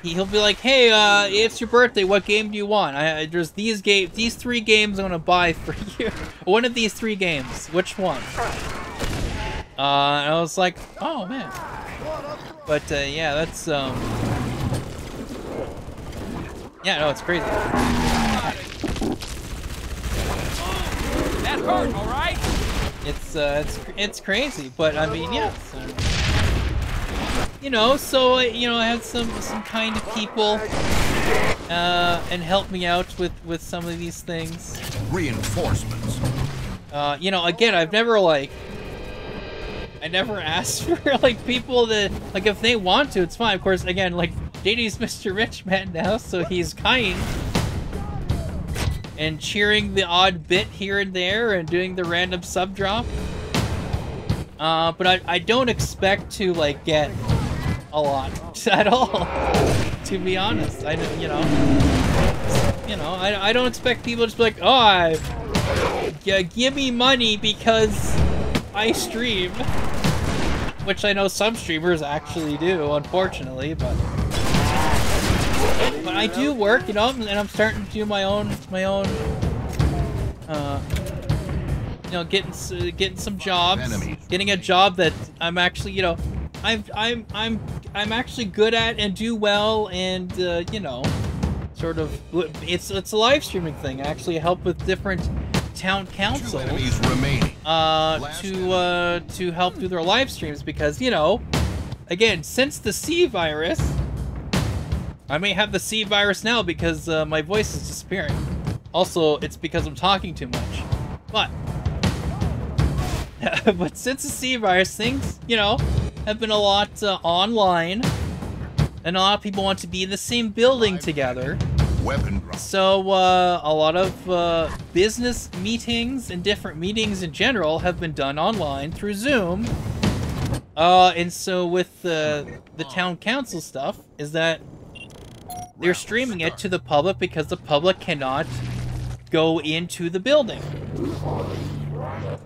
he'll be like, "Hey, it's your birthday. What game do you want? There's these 3 games I'm gonna buy for you. One of these 3 games. Which one?" And I was like, "Oh man." But yeah, that's yeah, no, it's crazy. That hurt, all right? It's crazy, but I mean, yeah. So, you know, so you know, I had some kind of people and help me out with some of these things. Reinforcements. You know, again, I never asked for like people that like if they want to, it's fine. Of course, again, like JD's Mr. Rich Man now, so he's kind. And cheering the odd bit here and there and doing the random sub drop. But I don't expect to like get a lot at all, to be honest. I don't expect people to just be like, "Oh, give me money because I stream," which I know some streamers actually do, unfortunately, but I do work, you know, and I'm starting to do my own, you know, getting some jobs, getting a job that I'm actually, you know, I'm actually good at and do well, and you know, sort of, it's a live streaming thing. I actually help with different town council remaining. to help do their live streams because, you know, again, since the C virus, I may have the C virus now because my voice is disappearing. Also, it's because I'm talking too much. But but since the C virus, things, you know, have been a lot online, and a lot of people want to be in the same building together. Weapon drop. So a lot of business meetings and different meetings in general have been done online through Zoom. And so with the town council stuff is that they're streaming it to the public because the public cannot go into the building.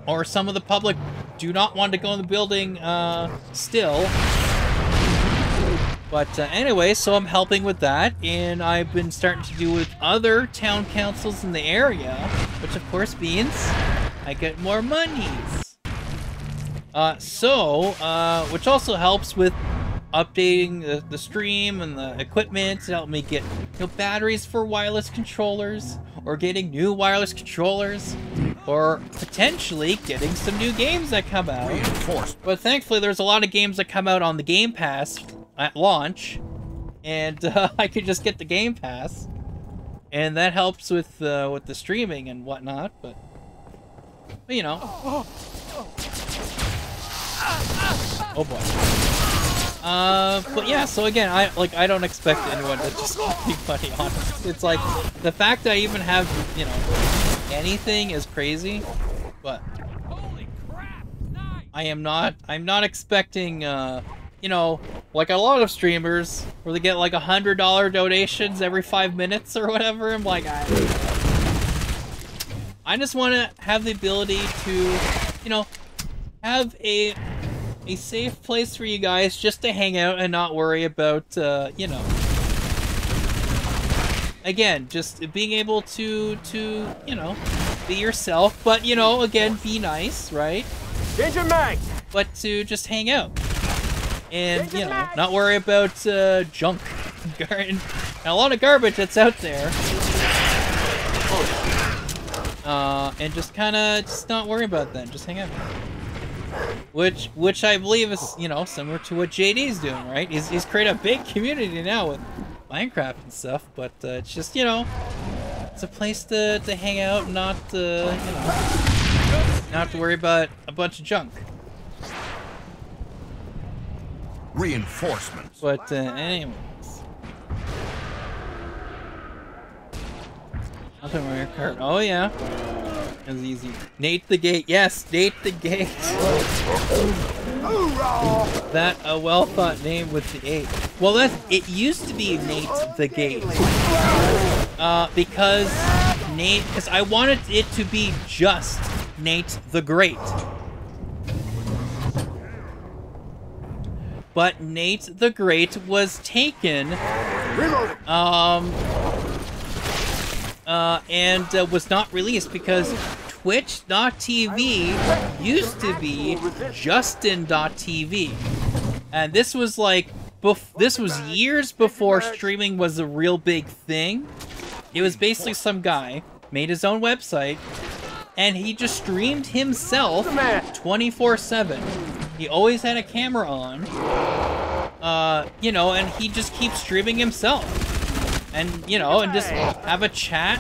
Or some of the public do not want to go in the building still. But anyway, so I'm helping with that, and I've been starting to do with other town councils in the area, which of course means I get more monies. Which also helps with updating the stream and the equipment to help me get, you know, batteries for wireless controllers, or getting new wireless controllers, or potentially getting some new games that come out. But thankfully, there's a lot of games that come out on the Game Pass at launch, and I could just get the Game Pass, and that helps with the streaming and whatnot. But you know, oh boy. But yeah, so again, I don't expect anyone to just make money on it. It's like, the fact that I even have, you know, anything is crazy, but Holy crap! Nice. I'm not expecting, you know, like a lot of streamers where they get like $100 donations every 5 minutes or whatever. I'm like, I just want to have the ability to, you know, have a safe place for you guys just to hang out and not worry about, you know, again, just being able to, you know, be yourself, but, you know, again, be nice, right? Change your mag. But to just hang out and, you know, not worry about junk and a lot of garbage that's out there, and just kind of just not worry about that, just hang out. Which I believe is, you know, similar to what JD's doing, right? He's created a big community now with Minecraft and stuff, but it's just, you know, it's a place to hang out and not, you know, not have to worry about a bunch of junk. Reinforcements. But anyways, nothing on your cart. Oh yeah. It was easy. Nate the Gate. Yes, Nate the Gate. That a well-thought name with the 8. Well, it used to be Nate the Gate. Because I wanted it to be just Nate the Great. But Nate the Great was taken, and was not released because Twitch.tv used to be Justin.tv, and this was like this was years before streaming was a real big thing. It was basically some guy made his own website and he just streamed himself 24/7. He always had a camera on, you know, and he just keeps streaming himself. And, you know, and just have a chat,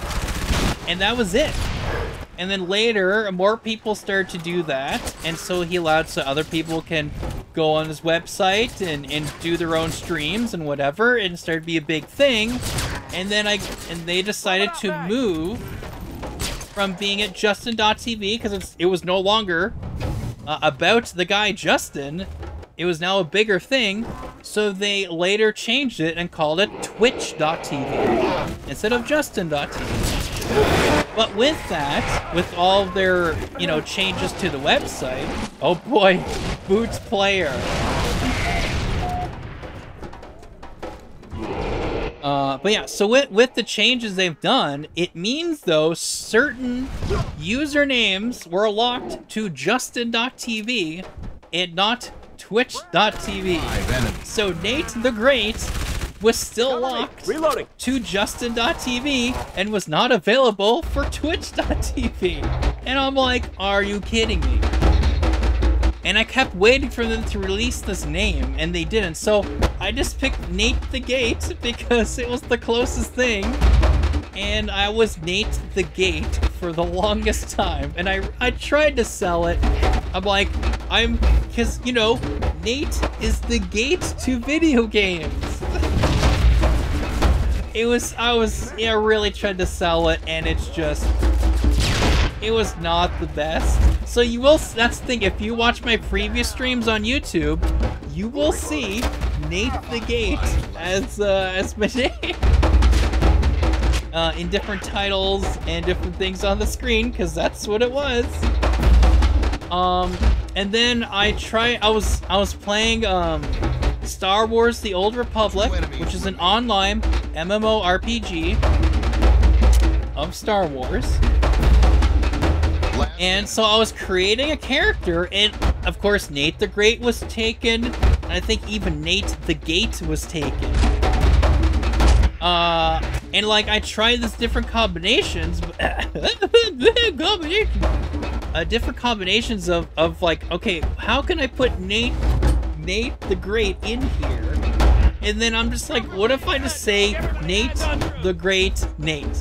and that was it. And then later, more people started to do that, and so he allowed so other people can go on his website and do their own streams and whatever, and it started to be a big thing. And then they decided to move from being at Justin.tv, because it was no longer about the guy Justin. It was now a bigger thing, so they later changed it and called it Twitch.tv instead of Justin.tv. But with that, with all their, you know, changes to the website, oh boy, Boots Player. But yeah, so with the changes they've done, it means, though, certain usernames were locked to Justin.tv and not Twitch.tv. So Nate the Great was still locked Reloading. to Justin.tv and was not available for Twitch.tv. And I'm like, are you kidding me? And I kept waiting for them to release this name, and they didn't. So I just picked Nate the Gate because it was the closest thing. And I was Nate the Gate for the longest time. And I tried to sell it. I'm like, because, you know, Nate is the gate to video games. I really tried to sell it, and it was not the best. So you will, that's the thing, if you watch my previous streams on YouTube, you will see Nate the Gate as my name. In different titles and different things on the screen, because that's what it was. And then I was playing Star Wars: The Old Republic, which is an online MMORPG of Star Wars. And so I was creating a character, and of course Nate the Great was taken, and I think even Nate the Gate was taken. And like I tried this different combinations, different combinations of like, okay, how can I put Nate the Great in here? And then I'm just like, what if I just say Nate the Great Nate?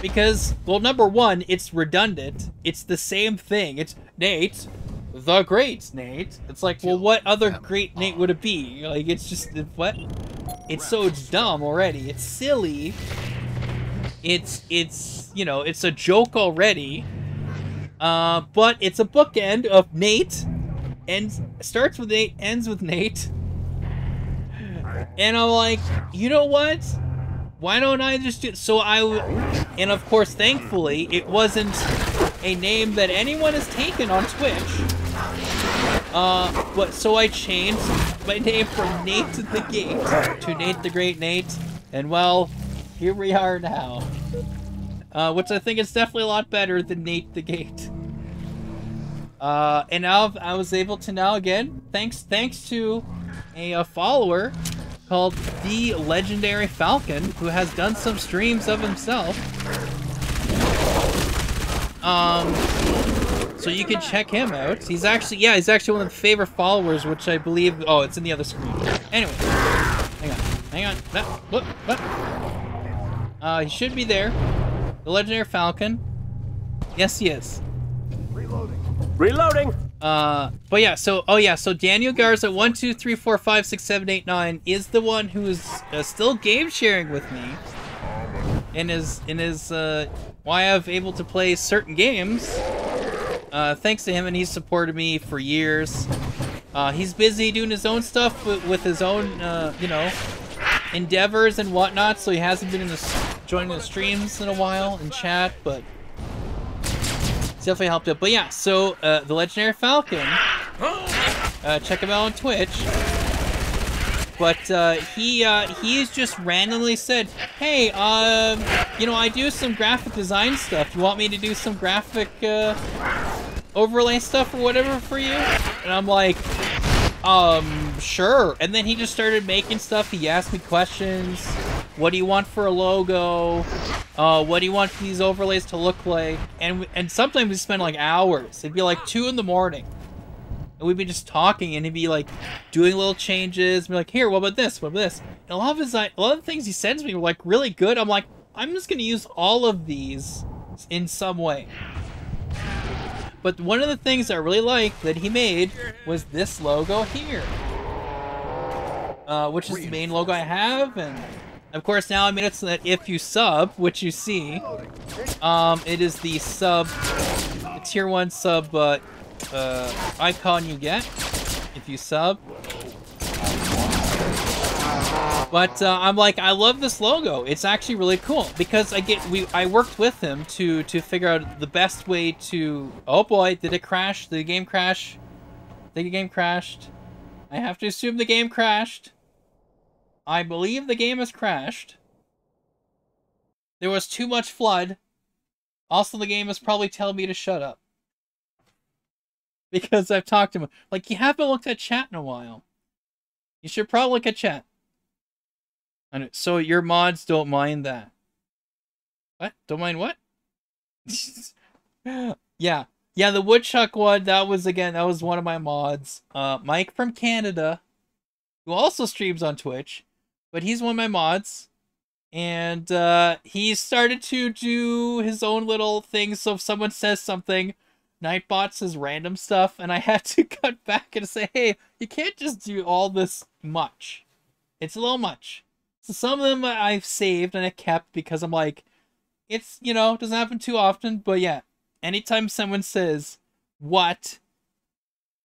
Because, well, number one, it's redundant. It's the same thing. It's Nate the Great Nate. It's like, well, what other great Nate would it be? Like, it's just, what? It's so dumb already. It's silly. It's you know, it's a joke already. But it's a bookend of Nate, and starts with Nate, ends with Nate. And I'm like, you know what? Why don't I just do... So and of course, thankfully, it wasn't a name that anyone has taken on Twitch. But so I changed my name from Nate the Gate to Nate the Great Nate. And well, here we are now. Which I think is definitely a lot better than Nate the Gate. And now I was able to now again, thanks to a follower called The Legendary Falcon, who has done some streams of himself. So you can check him out. He's actually one of the favorite followers, which I believe, oh, it's in the other screen. Anyway, hang on. He should be there. The Legendary Falcon. Yes, he is. Reloading. But yeah, so Daniel Garza 1 2 3 4 5 6 7 8 9 is the one who is still game sharing with me, and is why I've able to play certain games. Thanks to him, and he's supported me for years. He's busy doing his own stuff with his own you know, endeavors and whatnot, so he hasn't been joining the streams in a while and chat, but definitely helped out. But yeah, so the Legendary Falcon, check him out on Twitch. But he's just randomly said, hey, you know, I do some graphic design stuff. You want me to do some graphic overlay stuff or whatever for you? And I'm like, sure. And then he just started making stuff. He asked me questions. What do you want for a logo? What do you want these overlays to look like? And sometimes we spend like hours. It'd be like 2 in the morning. And we'd be just talking, and he'd be like doing little changes. Be like, here, what about this? What about this? And a lot of the things he sends me were like really good. I'm like, I'm just gonna use all of these in some way. But one of the things I really liked that he made was this logo here, which is the main logo I have. And of course, now I made it so that if you sub, which you see, it is the tier 1 sub icon you get if you sub. But I'm like, I love this logo. It's actually really cool because I worked with him to figure out the best way to. Oh boy, did it crash? Did the game crash? I think the game crashed. I have to assume the game crashed. I believe the game has crashed. There was too much flood. Also, the game is probably telling me to shut up. Because I've talked to him. Like, you haven't looked at chat in a while. You should probably look at chat. And so your mods don't mind that. What? Don't mind what? Yeah. Yeah, the woodchuck one, that was one of my mods. Mike from Canada, who also streams on Twitch, but he's one of my mods. And he started to do his own little thing, so if someone says something, Nightbot says random stuff, and I had to cut back and say, hey, you can't just do all this much. It's a little much. So some of them I've saved and I kept because I'm like, it's, you know, doesn't happen too often, but yeah. Anytime someone says, what?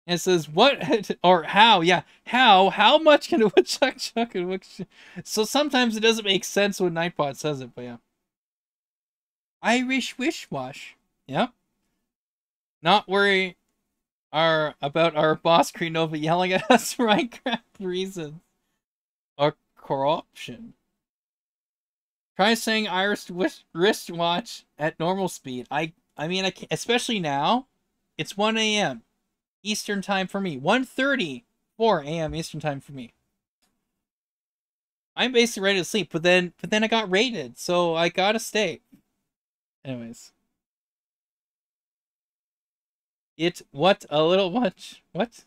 And it says, what? Or how? Yeah, how much can a woodchuck chuck? So sometimes it doesn't make sense when Nightbot says it, but yeah. Irish wish-wash. Yeah. Not worry about our boss Nova yelling at us for Minecraft reasons. Or corruption. Try saying Irish wristwatch at normal speed. I mean, I can't, especially now, it's 1 a.m. Eastern time for me. 1:34 a.m. Eastern time for me. I'm basically ready to sleep, but then I got raided, so I gotta stay. Anyways. What? A little much? What?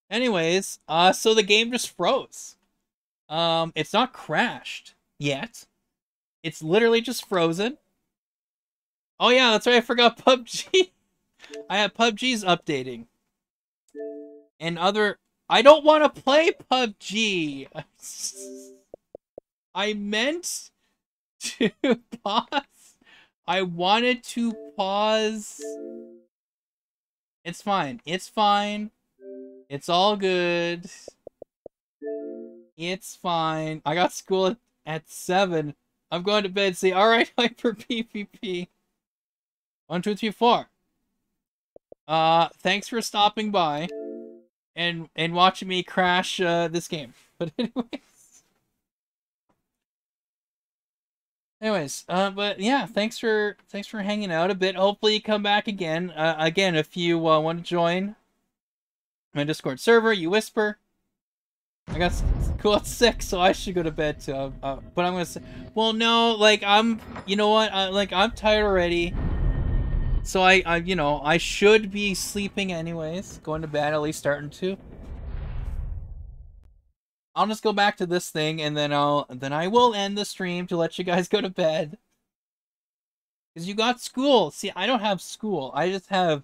Anyways, so the game just froze. It's not crashed yet. It's literally just frozen. Oh yeah, that's right, I forgot PUBG. I have PUBG's updating. And I don't want to play PUBG. I meant to pause. I wanted to pause. It's fine. It's fine. It's all good. It's fine. I got school at 7. I'm going to bed. Say, alright, Hyper PvP. 1, 2, 3, 4. Thanks for stopping by and watching me crash this game. But but yeah, thanks for hanging out a bit. Hopefully you come back again. Again, if you want to join my Discord server, you whisper. I got school at 6, so I should go to bed too. But I'm gonna say, well, no, like you know what? I'm tired already. So you know, I should be sleeping anyways. Going to bed, at least starting to. I'll just go back to this thing, and then I will end the stream to let you guys go to bed. Because you got school. See, I don't have school. I just have,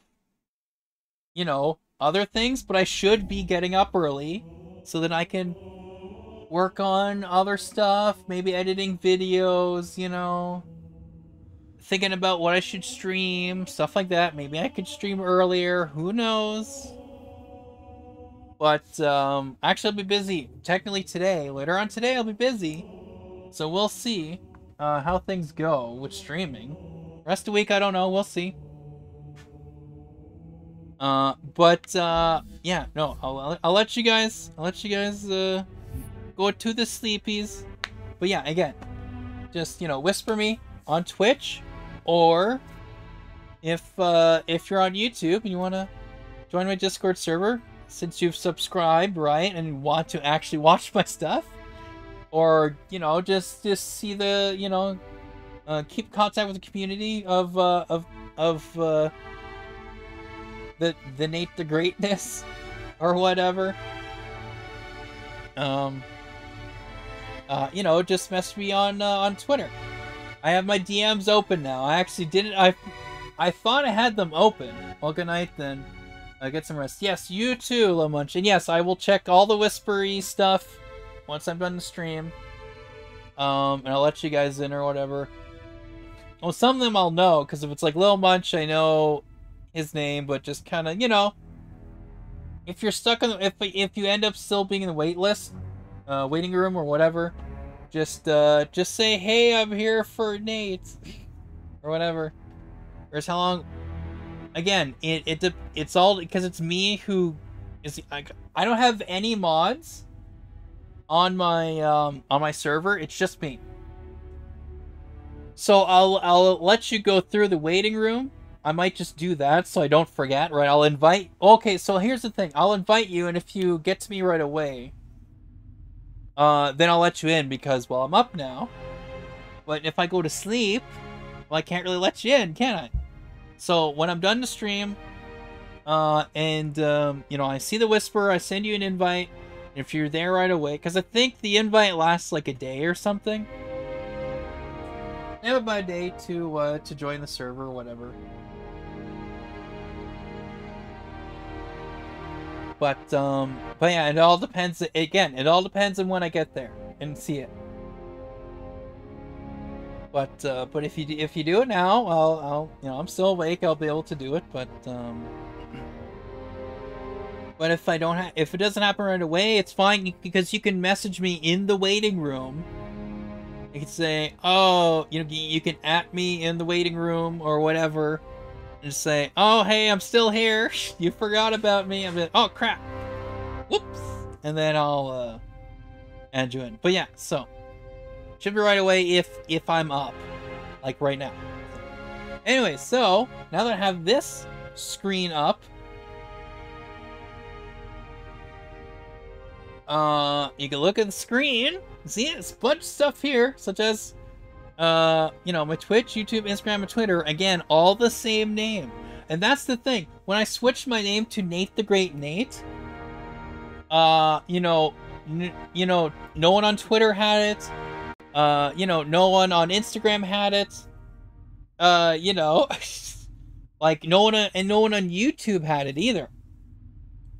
you know, other things, but I should be getting up early so that I can work on other stuff, maybe editing videos, you know. Thinking about what I should stream, stuff like that. Maybe I could stream earlier, who knows? But, actually I'll be busy, technically today. Later on today I'll be busy. So we'll see, how things go with streaming. Rest of the week, I don't know, we'll see. Yeah, no, I'll let you guys, go to the sleepies. But yeah, again, just, you know, whisper me on Twitch. Or if you're on YouTube and you want to join my Discord server, since you've subscribed, right, and want to actually watch my stuff, or you know, just see the, you know, keep contact with the community of the Nate the Greatness or whatever. You know, just message me on Twitter. I have my DMs open now. I actually didn't. I thought I had them open. Well, good night then. Get some rest. Yes, you too, Lamunch. And yes, I will check all the whispery stuff once I'm done the stream. And I'll let you guys in or whatever. Well, some of them I'll know, because if it's like Lil Munch, I know his name, but just kind of, you know, if you're stuck in, if you end up still being in the wait list, waiting room or whatever, just say, hey, I'm here for Nate, or whatever. Where's how long? Again, it's all because it's me who is. I don't have any mods on my server. It's just me. So I'll let you go through the waiting room. I might just do that so I don't forget, right? I'll invite... Okay, so here's the thing. I'll invite you, and if you get to me right away, then I'll let you in because, well, I'm up now. But if I go to sleep, well, I can't really let you in, can I? So when I'm done the stream, you know, I see the Whisper, I send you an invite. If you're there right away, because I think the invite lasts like a day or something. I have about a day to join the server or whatever. But yeah, it all depends. Again, it all depends on when I get there and see it. But if you do it now, I'll you know, I'm still awake. I'll be able to do it. But if I don't if it doesn't happen right away, it's fine because you can message me in the waiting room. You can say, oh, you know, you can at me in the waiting room or whatever, and just say, oh, hey, I'm still here. You forgot about me. I'm like, oh crap, whoops, and then I'll add you in. But yeah, so should be right away if I'm up, like right now. Anyway, so now that I have this screen up, you can look at the screen. See, it's a bunch of stuff here, such as, you know, my Twitch, YouTube, Instagram, and Twitter. Again, all the same name. And that's the thing. When I switched my name to Nate the Great Nate, you know, no one on Twitter had it. You know, no one on Instagram had it. You know, like no one on YouTube had it either.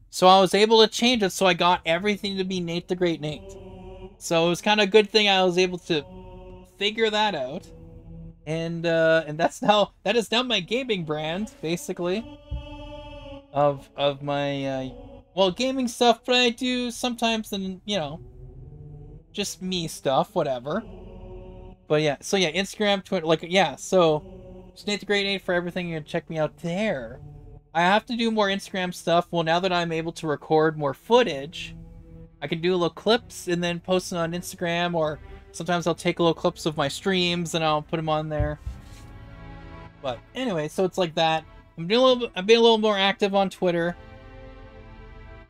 So I was able to change it, so I got everything to be Nate the Great Nate. So it was kind of a good thing I was able to figure that out. And that is now my gaming brand, basically. Of my well, gaming stuff, but I do sometimes, and you know, just me stuff, whatever. But yeah, so yeah, Instagram, Twitter, like, yeah, so it's Nate the Great Nate for everything. You can check me out there. I have to do more Instagram stuff. Well, now that I'm able to record more footage, I can do little clips and then post them on Instagram, or sometimes I'll take little clips of my streams and I'll put them on there. But anyway, so it's like that. I'm being a little more active on Twitter.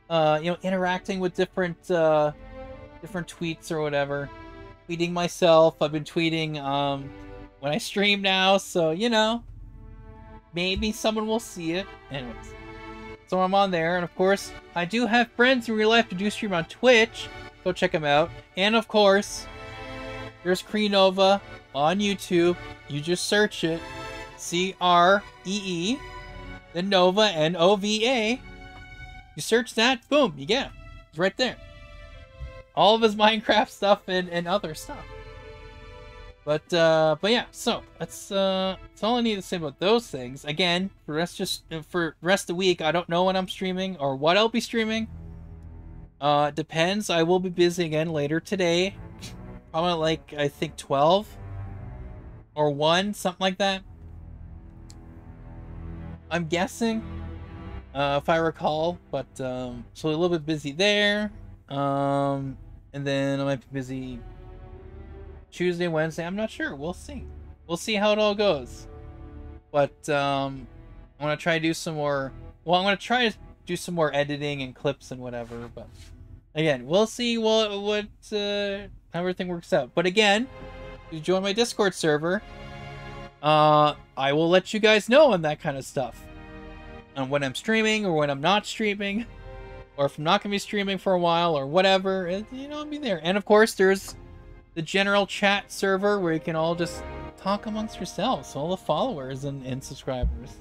You know, interacting with different tweets or whatever. Tweeting myself. I've been tweeting when I stream now, so you know, maybe someone will see it. Anyways, so I'm on there, and of course, I do have friends in real life who do stream on Twitch. Go check them out. And of course, there's Kreenova on YouTube. You just search it, CREE, then Nova, NOVA. You search that, boom, you get it. It's right there. All of his Minecraft stuff and other stuff. But yeah, so that's all I need to say about those things. Again, for the rest of the week, I don't know when I'm streaming or what I'll be streaming. It depends. I will be busy again later today. Probably like, I think 12 or 1, something like that. I'm guessing, if I recall, but so a little bit busy there. And then I might be busy Tuesday, Wednesday. I'm not sure. We'll see. We'll see how it all goes. But I'm gonna try to do some more. Well, I'm gonna try to do some more editing and clips and whatever. But again, we'll see what how everything works out. But again, if you join my Discord server, I will let you guys know on that kind of stuff, on when I'm streaming or when I'm not streaming, or if I'm not gonna be streaming for a while or whatever. You know, I'll be there. And of course, there's the general chat server where you can all just talk amongst yourselves, all the followers and subscribers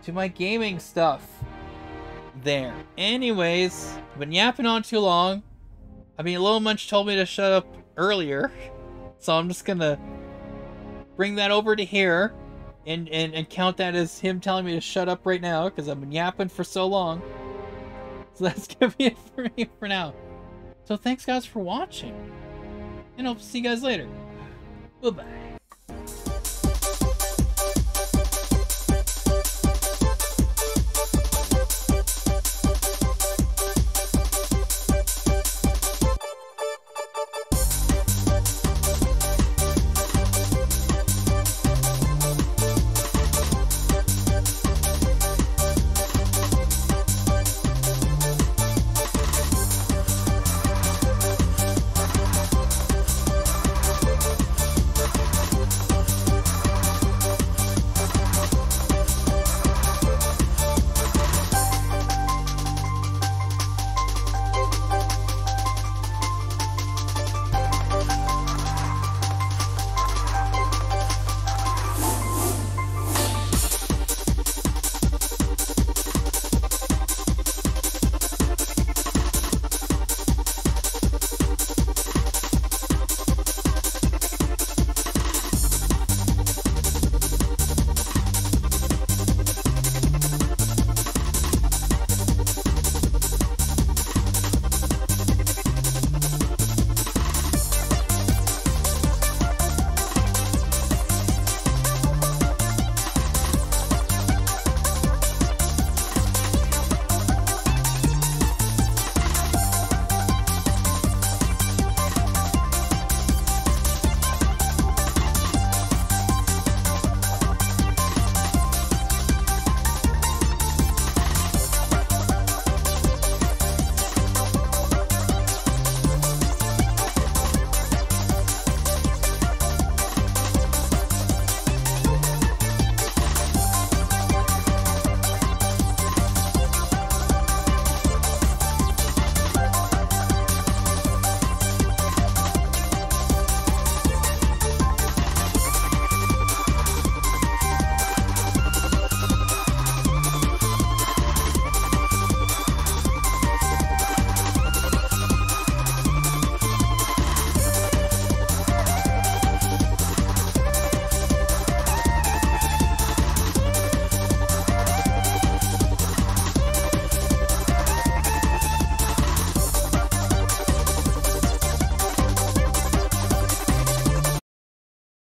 to my gaming stuff there. Anyways, I've been yapping on too long. I mean, Little Munch told me to shut up earlier, so I'm just gonna bring that over to here and count that as him telling me to shut up right now, because I've been yapping for so long. So that's gonna be it for me for now. So thanks guys for watching, and I'll see you guys later. Bye-bye.